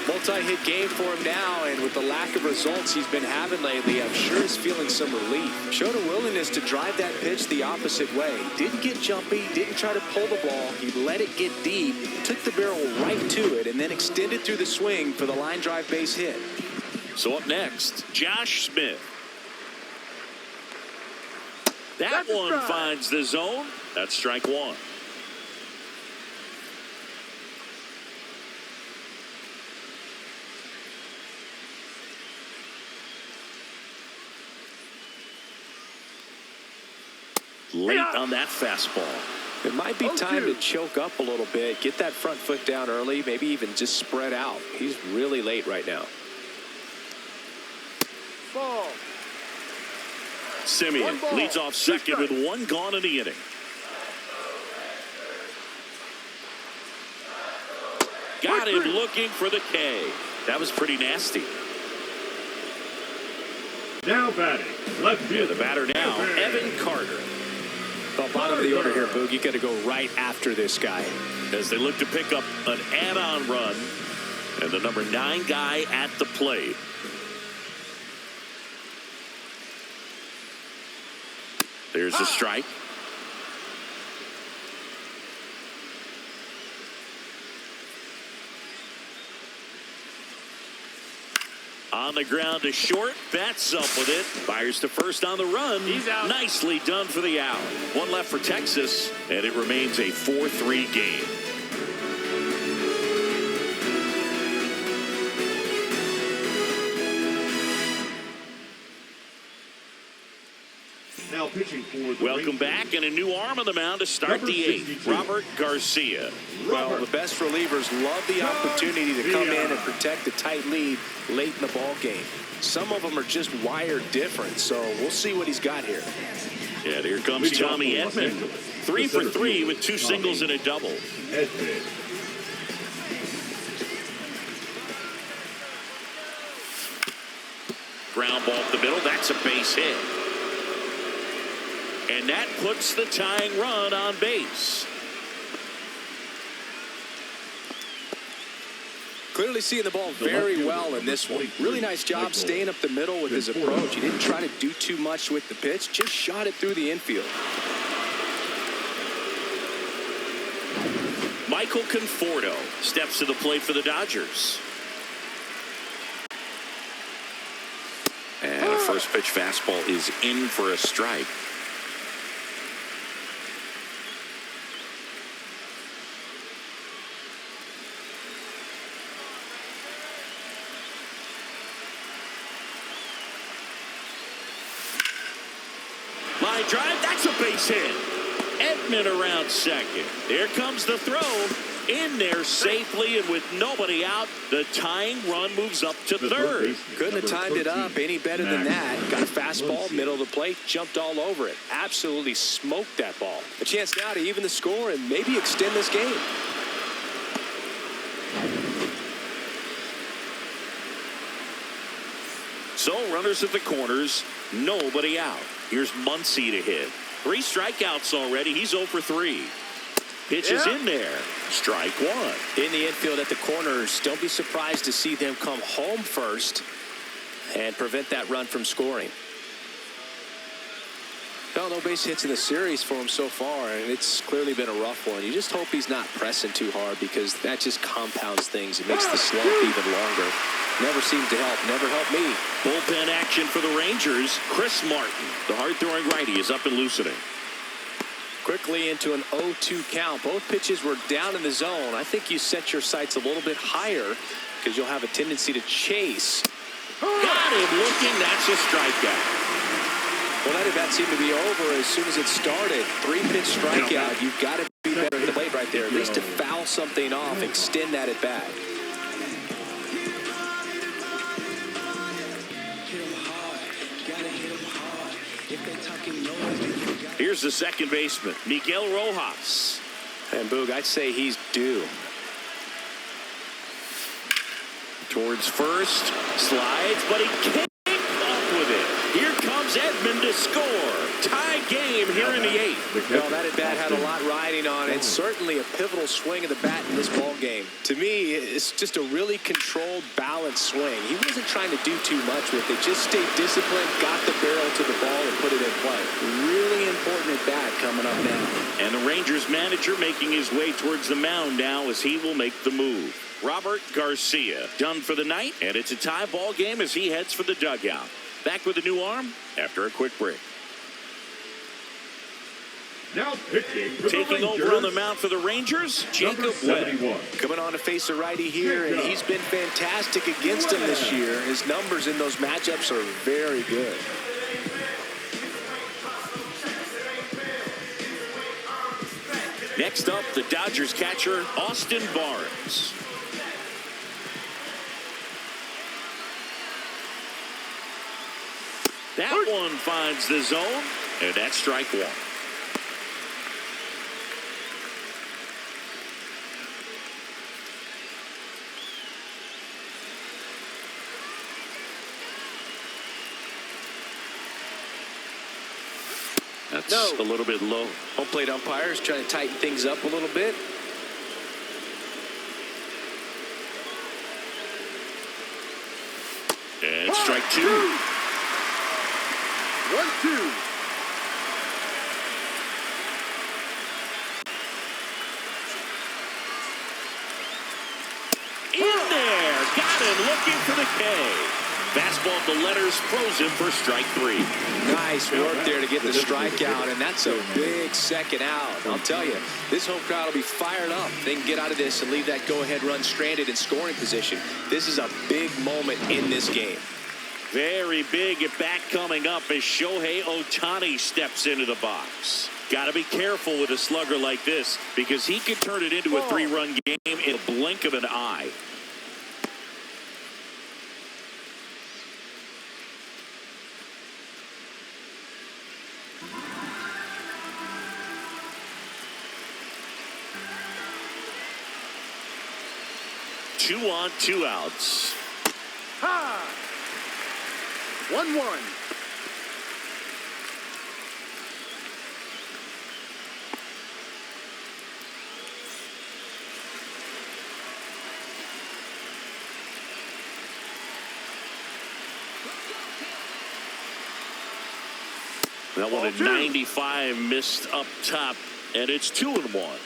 Multi-hit game for him now, and with the lack of results he's been having lately, I'm sure he's feeling some relief. Showed a willingness to drive that pitch the opposite way. Didn't get jumpy, didn't try to pull the ball. He let it get deep, took the barrel right to it, and then extended through the swing for the line drive base hit. So up next, Josh Smith. That one finds the zone. That's strike one. Late on that fastball. It might be time to choke up a little bit, get that front foot down early, maybe even just spread out. He's really late right now. Ball. Semien leads off second with one gone in the inning. Got him looking for the K. That was pretty nasty. Now batting, left field. The batter now, Evan Carter. Well, bottom of the order here, Boog. You got to go right after this guy. As they look to pick up an add-on run. And the number 9 guy at the plate. There's a strike. On the ground to short, bats up with it. Fires to first on the run. He's out. Nicely done for the out. One left for Texas, and it remains a 4-3 game. Now pitching for the Welcome back, and a new arm on the mound to start the 8th. Robert Garcia. Well, the best relievers love the opportunity to come in and protect a tight lead late in the ball game. Some of them are just wired different, so we'll see what he's got here. Yeah, here comes Tommy Edman. 3 for 3 with 2 singles and a double. Edman. Ground ball up the middle. That's a base hit. And that puts the tying run on base. Clearly seeing the ball very well in this one. Really nice job staying up the middle with his approach. He didn't try to do too much with the pitch, just shot it through the infield. Michael Conforto steps to the plate for the Dodgers. And a first pitch fastball is in for a strike. Line drive, that's a base hit. Edman around second. There comes the throw. In there safely, and with nobody out, the tying run moves up to third. Couldn't have timed it up any better than that. Got a fastball, middle of the plate, jumped all over it. Absolutely smoked that ball. A chance now to even the score and maybe extend this game. So runners at the corners, nobody out. Here's Muncy to hit. 3 strikeouts already. He's 0 for 3. Pitch is in there. Strike 1. In the infield at the corners, don't be surprised to see them come home first and prevent that run from scoring. No base hits in the series for him so far, and it's clearly been a rough one. You just hope he's not pressing too hard because that just compounds things. It makes the slump even longer. Never seemed to help. Never helped me. Bullpen action for the Rangers. Chris Martin, the hard-throwing righty, is up and loosening. Quickly into an 0-2 count. Both pitches were down in the zone. I think you set your sights a little bit higher because you'll have a tendency to chase. Got him looking. That's a strikeout. Well, that at-bat seemed to be over as soon as it started. 3-pitch strikeout. You've got to be better at the plate right there. At least to foul something off, extend that at-bat. Here's the second baseman, Miguel Rojas. And Boog, I'd say he's due. Towards first, slides, but he can't up with it. Here comes Edman to score. Tie game here in the 8th. Well, that at-bat had a lot riding on it. Certainly a pivotal swing of the bat in this ball game. To me, it's just a really controlled, balanced swing. He wasn't trying to do too much with it. Just stayed disciplined, got the barrel to the ball, and put it in play. Really important at-bat coming up now. And the Rangers manager making his way towards the mound now as he will make the move. Robert Garcia done for the night, and it's a tie ball game as he heads for the dugout. Back with a new arm after a quick break. Now pitching for Taking the over on the mound for the Rangers, Jacob Webb. Coming on to face a righty here, and he's been fantastic against him this year. His numbers in those matchups are very good. Next up, the Dodgers catcher, Austin Barnes. That one finds the zone, and that's strike 1. That's a little bit low. Home plate umpires trying to tighten things up a little bit. And strike 2. 1-2. In there. Got him looking for the K. Fastball to letters, throws him for strike 3. Nice work there to get the strikeout, and that's a big second out. I'll tell you, this home crowd will be fired up. They can get out of this and leave that go-ahead run stranded in scoring position. This is a big moment in this game. Very big at bat coming up as Shohei Ohtani steps into the box. Got to be careful with a slugger like this because he could turn it into a 3-run game in a blink of an eye. Two on, 2 outs. Ha! 1-1. That one at 95 missed up top, and it's 2-1.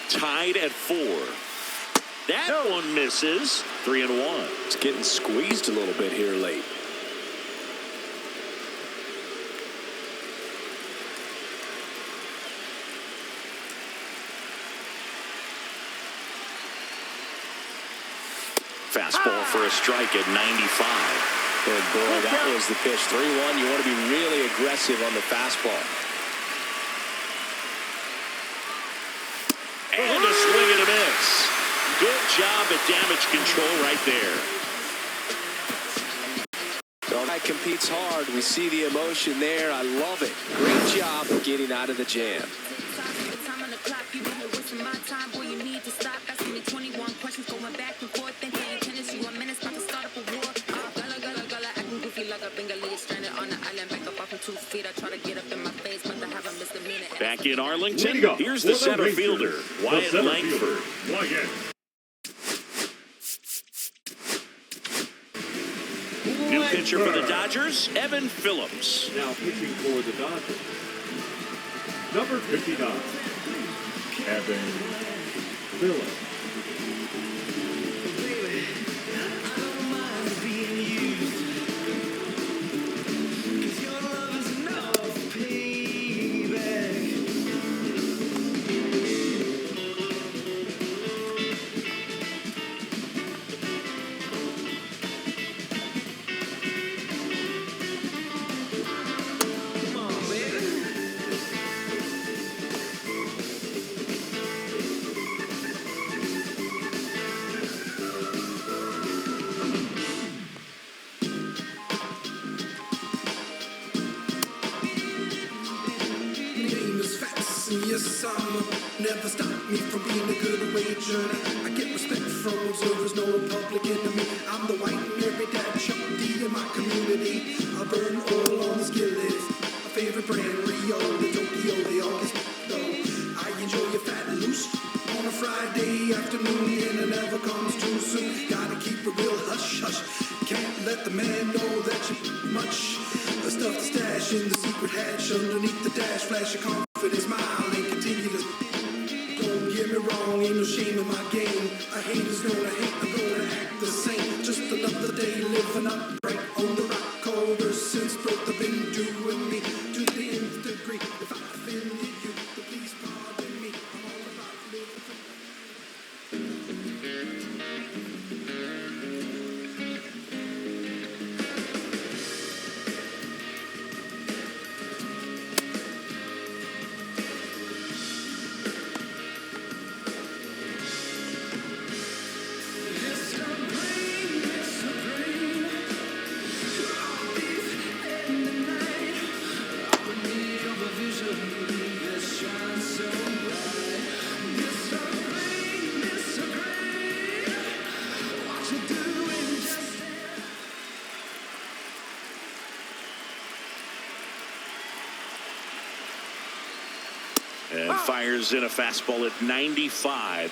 Tied at 4. That one misses. 3-1. It's getting squeezed a little bit here late. Fastball for a strike at 95. And boy, that was the pitch. 3-1. You want to be really aggressive on the fastball. And a swing and a miss. Good job at damage control right there. So that competes hard. We see the emotion there. I love it. Great job of getting out of the jam. Back in Arlington, here's the center fielder, Wyatt Langford. New pitcher for the Dodgers, Evan Phillips. Now pitching for the Dodgers, number 59, Evan Phillips. Never stop me from being a good wager. I get respect from observers, no public enemy. I'm the white and every dad Chuck D in my community. I burn oil on the skillet. My favorite brand, Rio, the Tokyo, they all get though. I enjoy your fat and loose on a Friday afternoon, and it never comes too soon. Gotta keep it real hush hush. Can't let the man know that you much. The stuff to stash in the secret hatch underneath the dash. Flash your confidence, smile, and continue to. Don't get me wrong, ain't no shame in my game. A hater's gonna hate, I'm gonna act the same. Just another day living up right on the rock. Colder since birth, I've been doing me to the nth degree. If I offended you, then please pardon me. I'm all about living for And fires in a fastball at 95.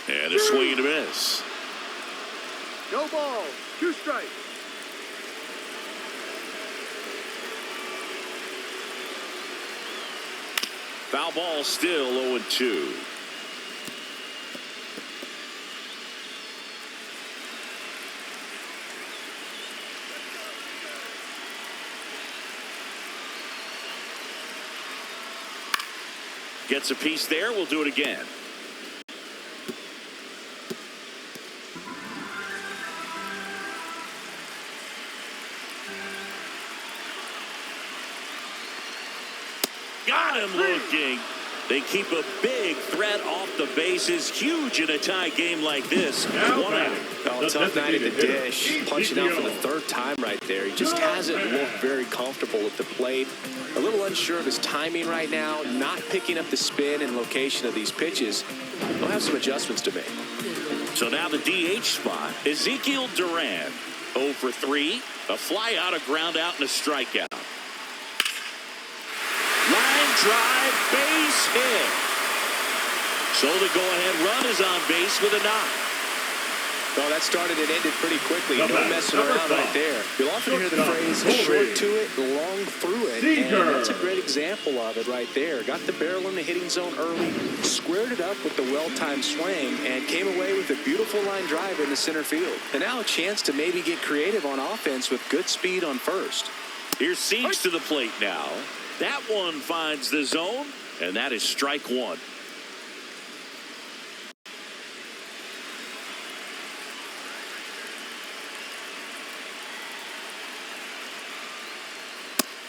And a swing and a miss. No ball. 2 strikes. Foul ball, still 0-2. Gets a piece there. We'll do it again. Got him looking. They keep a big threat off the bases. Huge in a tie game like this. One out. Oh, tough night at the dish. Punching out for the 3rd time right there. He just hasn't looked very comfortable at the plate. A little unsure of his timing right now. Not picking up the spin and location of these pitches. He'll have some adjustments to make. So now the DH spot. Ezekiel Duran, 0 for 3. A fly out, a ground out, and a strikeout. drive, base hit. So the go-ahead run is on base with a knock. Well, that started and ended pretty quickly. No messing Number around right 5. there. You'll often hear the phrase, short to it, long through it. And that's a great example of it right there. Got the barrel in the hitting zone early, squared it up with the well-timed swing, and came away with a beautiful line drive in the center field. And now a chance to maybe get creative on offense with good speed on first. Here's Siege to the plate now. That one finds the zone, and that is strike one.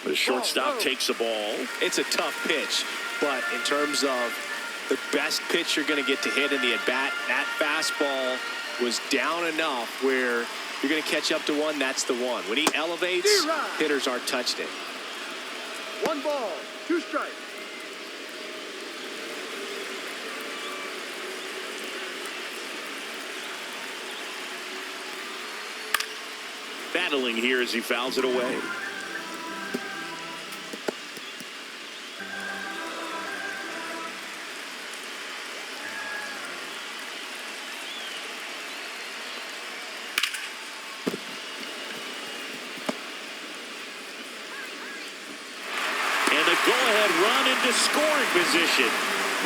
The shortstop takes the ball. It's a tough pitch, but in terms of the best pitch you're going to get to hit in the at-bat, that fastball was down enough where you're going to catch up to one, that's the one. When he elevates, hitters aren't touched it. 1 ball, 2 strikes. Battling here as he fouls it away. Go-ahead run into scoring position.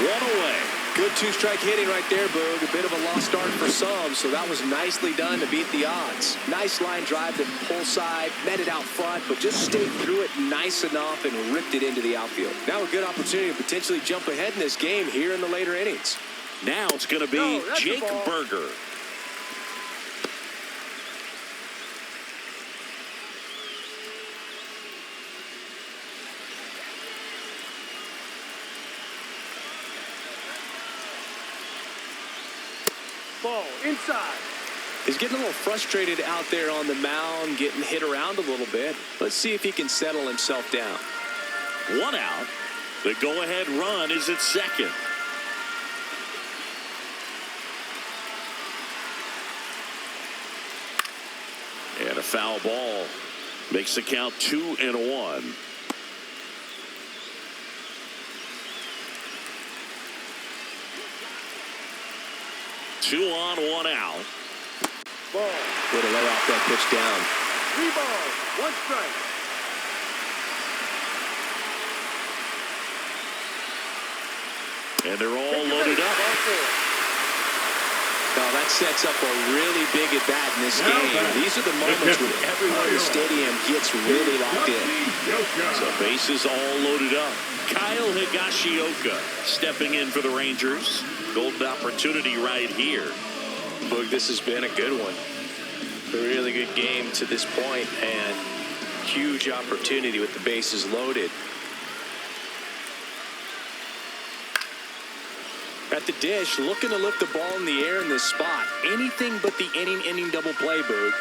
1 away. Good 2-strike hitting right there, Boog. A bit of a lost start for some, so that was nicely done to beat the odds. Nice line drive to the pull side, met it out front, but just stayed through it nice enough and ripped it into the outfield. Now a good opportunity to potentially jump ahead in this game here in the later innings. Now it's going to be Jake Berger. Ball inside. He's getting a little frustrated out there on the mound, getting hit around a little bit. Let's see if he can settle himself down. 1 out. The go-ahead run is at second. And a foul ball makes the count 2-1. Two on, 1 out. Ball. Way to lay off that pitch down. 3 balls, 1 strike. And they're all loaded up. Now that sets up a really big at-bat in this game. These are the moments when everyone in the stadium gets really locked in. So bases all loaded up. Kyle Higashioka stepping in for the Rangers. Golden opportunity right here. Look, this has been a good one. A really good game to this point, and huge opportunity with the bases loaded. At the dish, looking to lift the ball in the air in this spot. Anything but the inning double play, Boog.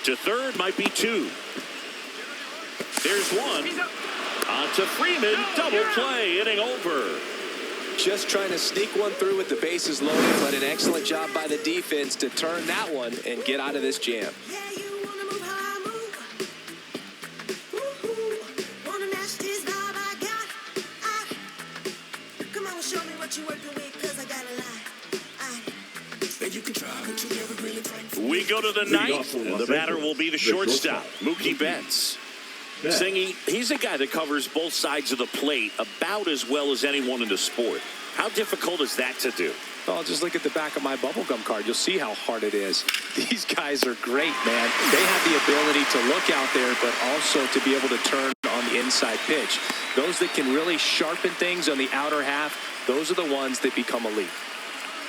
To third might be 2. There's 1. On to Freeman. Double play. Inning over. Just trying to sneak one through with the bases loaded, but an excellent job by the defense to turn that one and get out of this jam. Yeah, you wanna move how I move. Ooh, wanna match this vibe I got. Come on, show me what you working with, 'cause I got a lot. And you can try, but you never really try. We go to the 9th, and the batter will be the shortstop, Mookie Betts. Singy, he's a guy that covers both sides of the plate about as well as anyone in the sport. How difficult is that to do? Well, just look at the back of my bubblegum card. You'll see how hard it is. These guys are great, man. They have the ability to look out there, but also to be able to turn on the inside pitch. Those that can really sharpen things on the outer half, those are the ones that become elite.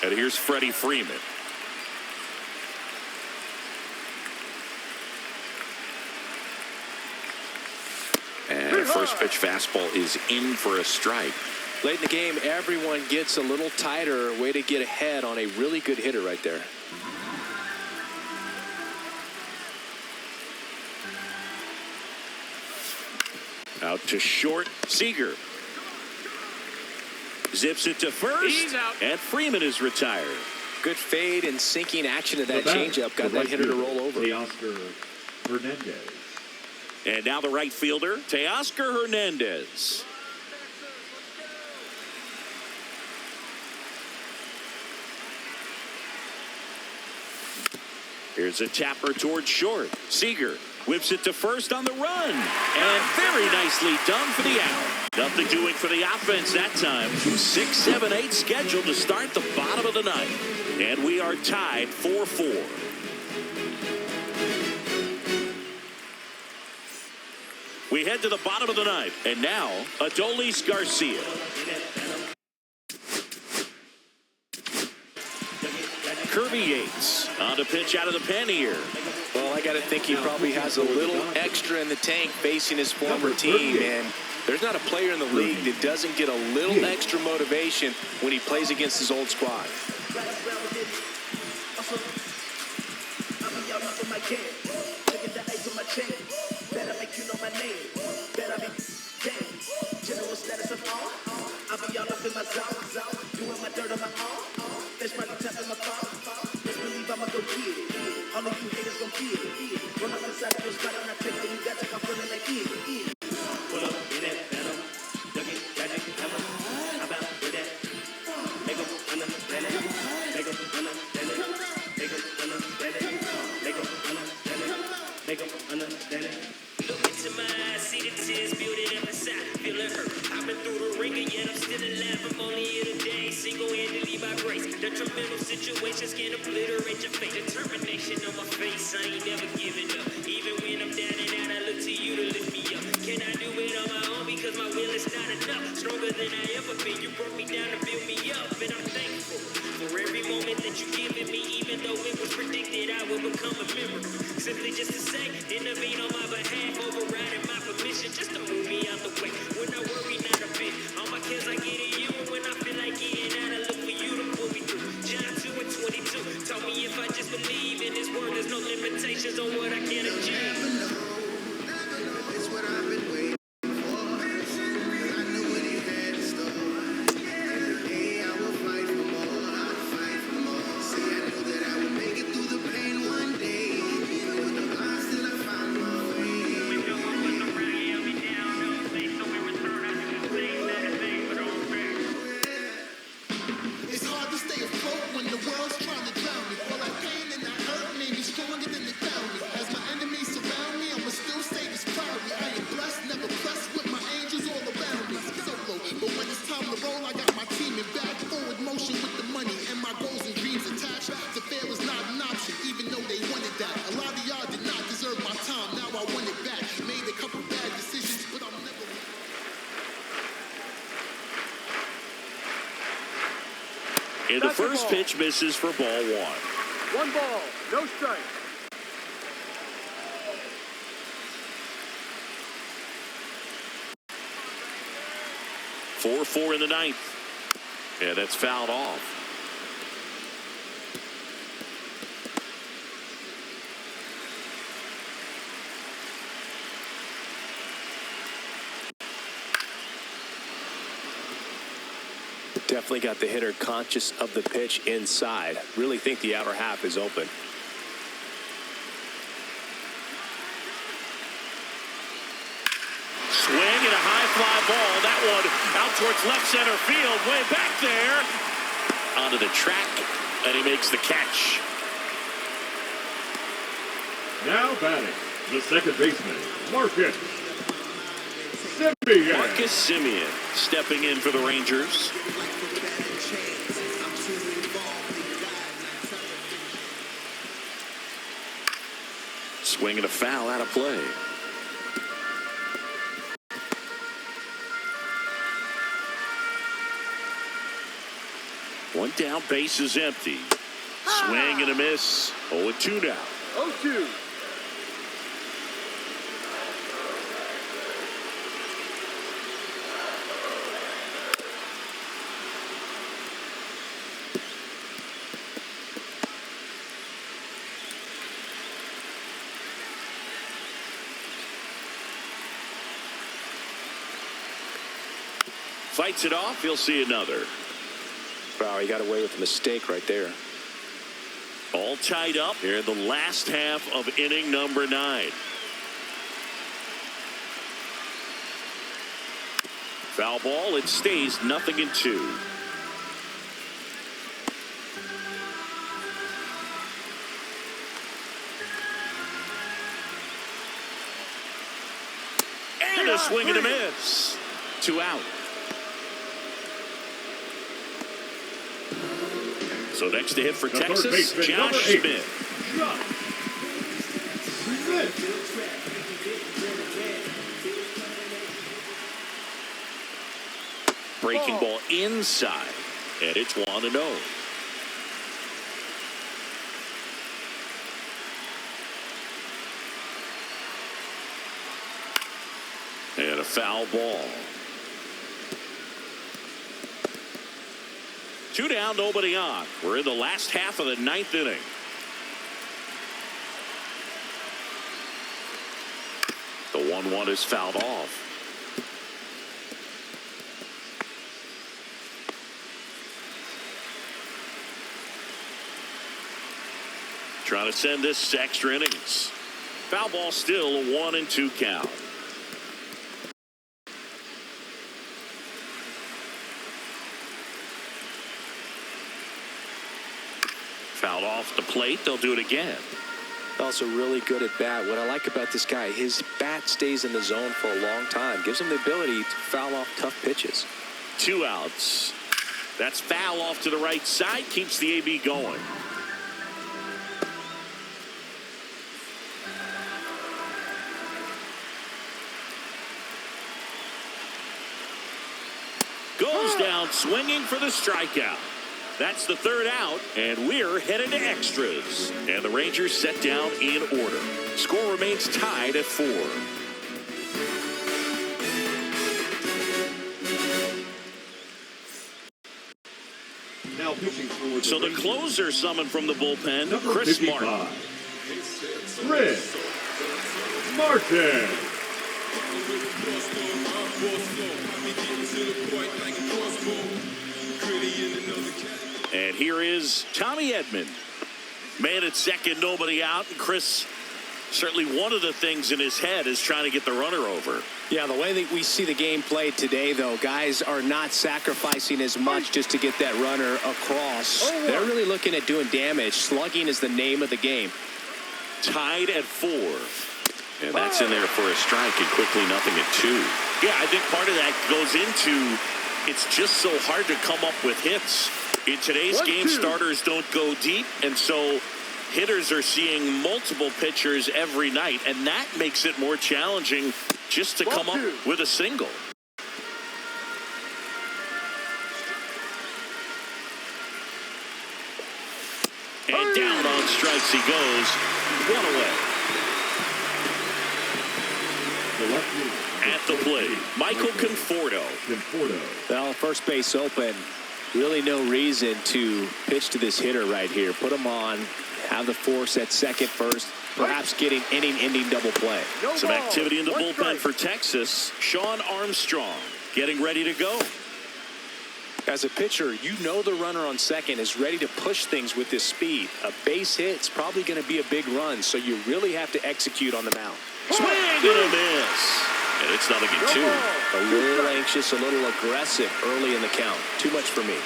And here's Freddie Freeman. And a first pitch fastball is in for a strike. Late in the game, everyone gets a little tighter. Way to get ahead on a really good hitter right there. Out to short, Seager. Zips it to first. He's out. And Freeman is retired. Good fade and sinking action of that The batter, changeup. Got the that right hitter to fielder, roll over. Teoscar Hernandez. And now the right fielder, Teoscar Hernandez. Here's a tapper towards short. Seager whips it to first on the run. And very nicely done for the out. Nothing doing for the offense that time. 6, 7, 8 scheduled to start the bottom of the ninth. And we are tied 4-4. We head to the bottom of the ninth. And now, Adolis Garcia. Kirby Yates on to pitch out of the pen here. Well, I got to think he probably has a little extra in the tank facing his former team. And there's not a player in the league that doesn't get a little extra motivation when he plays against his old squad. Detrimental situations can obliterate your fate. Determination on my face, I ain't never giving up. Even when I'm down and out, I look to you to lift me up. Can I do it on my own? Because my will is not enough. Stronger than I ever been. You broke me down to build me up, and I'm thankful for every moment that you given me. Even though it was predicted, I will become a memory. Simply just to say, intervene on my behalf, overriding my permission, just to move me out the way. When I worry not a bit, all my cares I get in you, and when I feel like getting out, I look for you to pull me through. John 2:22 taught me if I just believe in his word, there's no limitations on what I can achieve. It's what I've been waiting for. I knew what he had in store. Every day I will fight for more. I'll fight for more. See, I knew that I would make it through the pain one day. Even with the odds, still I found my way. It's hard to stay afloat when the world's trying to drown me. All that pain and that hurt made me stronger than they found me. As my enemies surround me, I'ma still stay this proudly. I am blessed, never blessed with my angels all around me. Solo, but when it's time to roll, I got my team in back. Forward motion with the money and my goals and dreams attached. To fail is not an option, even though they wanted that. A lot of y'all did not deserve my time, now I want it back. Made a couple bad decisions, but I'm never... And the first pitch misses for ball one. 1 ball, no strike. Four in the ninth. Yeah, that's fouled off. Definitely got the hitter conscious of the pitch inside. Really think the outer half is open. Swing and a high fly ball. That one out towards left center field. Way back there. Onto the track. And he makes the catch. Now batting, the second baseman, Marcus Semien. Marcus Semien stepping in for the Rangers. Swing and a foul out of play. One down, base is empty. Swing and a miss. 0-2 now. 0-2. Fights it off. He'll see another. Wow, he got away with a mistake right there. All tied up here in the last half of inning number 9. Foul ball. It stays 0-2. And a swing and a miss. 2 out. So next to hit for Texas, Josh Smith. Breaking ball inside, and it's 1-0. And a foul ball. 2 down, nobody on. We're in the last half of the 9th inning. The 1-1 is fouled off. Trying to send this to extra innings. Foul ball, still a 1-2 count. Fouled off the plate. They'll do it again. Also really good at bat. What I like about this guy, his bat stays in the zone for a long time. Gives him the ability to foul off tough pitches. 2 outs. That's foul off to the right side. Keeps the AB going. Goes down swinging for the strikeout. That's the 3rd out, and we're headed to extras. And the Rangers set down in order. Score remains tied at 4. Now pitching for So the closer summoned from the bullpen, Chris Martin. Chris Martin. And here is Tommy Edman. Man at second, nobody out. And Chris, certainly one of the things in his head is trying to get the runner over. Yeah, the way that we see the game played today, though, guys are not sacrificing as much just to get that runner across. They're really looking at doing damage. Slugging is the name of the game. Tied at 4. And that's in there for a strike, and quickly 0-2. Yeah, I think part of that goes into it's just so hard to come up with hits. In today's game, starters don't go deep, and so hitters are seeing multiple pitchers every night, and that makes it more challenging just to come up with a single. And down on strikes he goes. 1 away. At the plate, Michael Conforto. Well, first base open. Really no reason to pitch to this hitter right here. Put him on, have the force at second first, perhaps getting inning-ending double play. Some activity in the bullpen for Texas. Sean Armstrong getting ready to go. As a pitcher, you know the runner on second is ready to push things with this speed. A base hit's probably going to be a big run, so you really have to execute on the mound. Swing and a miss. And it's 0-2. A little anxious, a little aggressive early in the count. Too much for me.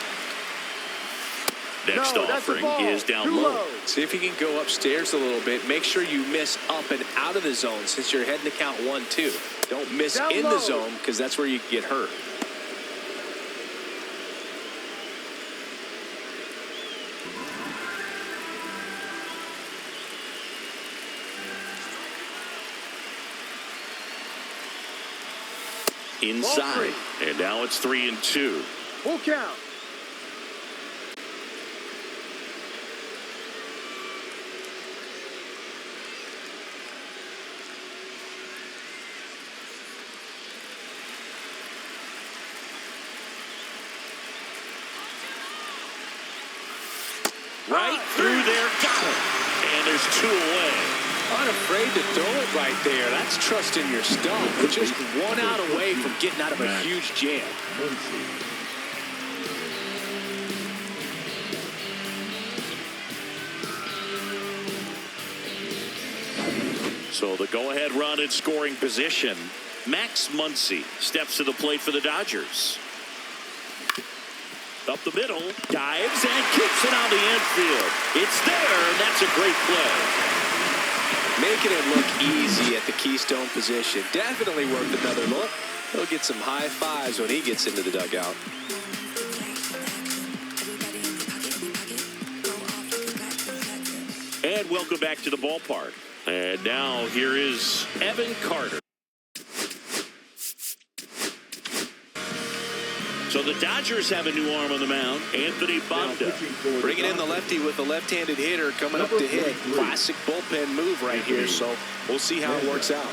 Next offering is down low. See if you can go upstairs a little bit. Make sure you miss up and out of the zone since you're heading to count 1-2. Don't miss in the zone because that's where you get hurt. Inside, and now it's 3-2. Full count. Right through there, got it. And there's 2 away. Unafraid to throw it right there. That's trusting your stuff. Just one out away from getting out of a huge jam. So the go-ahead run in scoring position. Max Muncy steps to the plate for the Dodgers. Up the middle, dives and kicks it on the infield. It's there, and that's a great play. Making it look easy at the Keystone position. Definitely worth another look. He'll get some high fives when he gets into the dugout. And welcome back to the ballpark. And now here is Evan Carter. So the Dodgers have a new arm on the mound, Anthony Banda. Bringing in the lefty with a left-handed hitter coming up to hit. Classic bullpen move right here, so we'll see how it works out.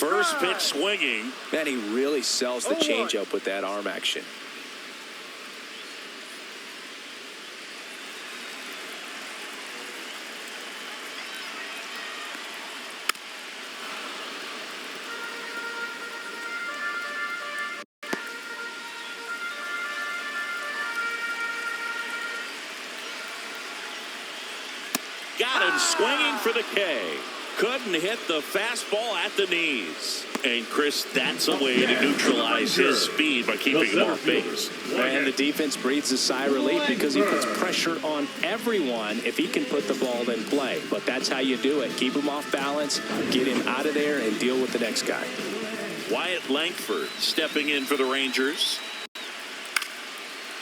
First pitch swinging. Man, he really sells the changeup with that arm action. Got him swinging for the K. Couldn't hit the fastball at the knees. And Chris, that's a way to neutralize his speed by keeping him off base. And the defense breathes a sigh of relief because he puts pressure on everyone if he can put the ball in play. But that's how you do it. Keep him off balance, get him out of there, and deal with the next guy. Wyatt Langford stepping in for the Rangers.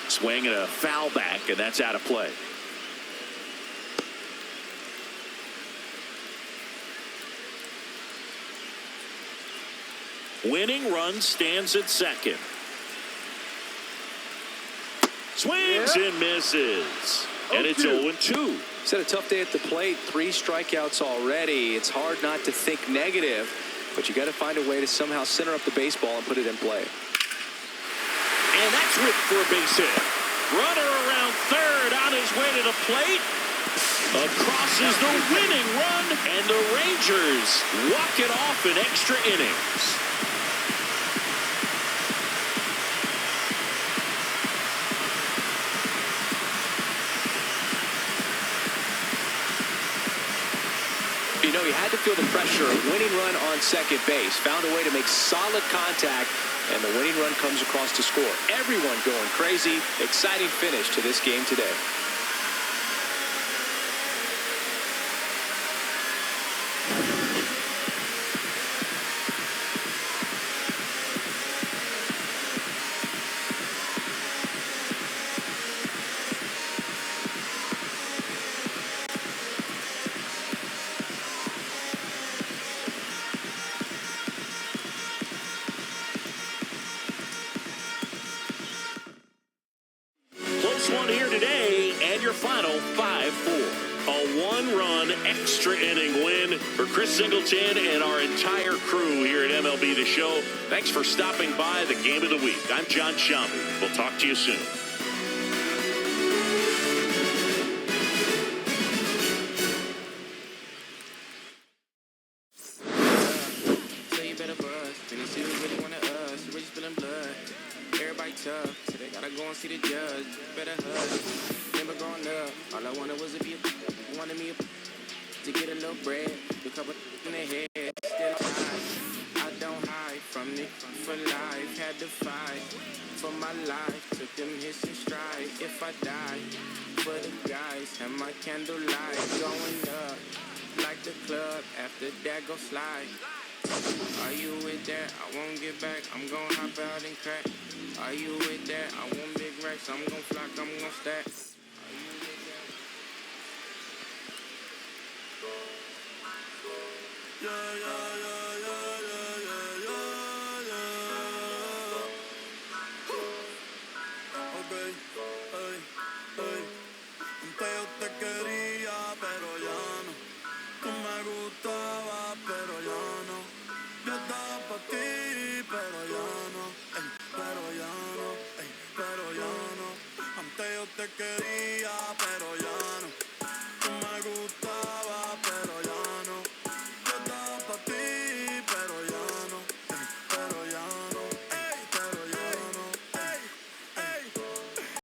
Swing and a foul back, and that's out of play. Winning run stands at second. Swings and misses. And it's 0-2. He's had a tough day at the plate. 3 strikeouts already. It's hard not to think negative, but you got to find a way to somehow center up the baseball and put it in play. And that's ripped for a base hit. Runner around third on his way to the plate. Across is the winning run, and the Rangers walk it off in extra innings. know, he had to feel the pressure. Winning run on second base. Found a way to make solid contact, and the winning run comes across to score. Everyone going crazy. Exciting finish to this game today. Close one here today, and your final 5-4. A one-run extra inning win for Chris Singleton and our entire crew here at MLB The Show. Thanks for stopping by the Game of the Week. I'm John Shambu. We'll talk to you soon. So you better buzz. Finna see who really wanna us. The rich spilling blood. Everybody tough. So they gotta go and see the judge. Better hush. Remember growing up, all I wanted was a be wanted me to get a little bread. A couple in their head. Still high. I don't hide from it for life. Had to fight for my life. Took them hits and stride. If I die for the guys, and my candlelight going up like the club. After that, go slide. Are you with that? I won't get back. I'm gon' hop out and crack. Are you with that? I want big racks. I'm gon' flock. I'm gon' stack. Antes yo te quería, pero ya no. Tú me gustabas, pero ya no. Yo estaba pa' ti, pero ya no. Pero ya no, pero ya no. Antes yo te quería.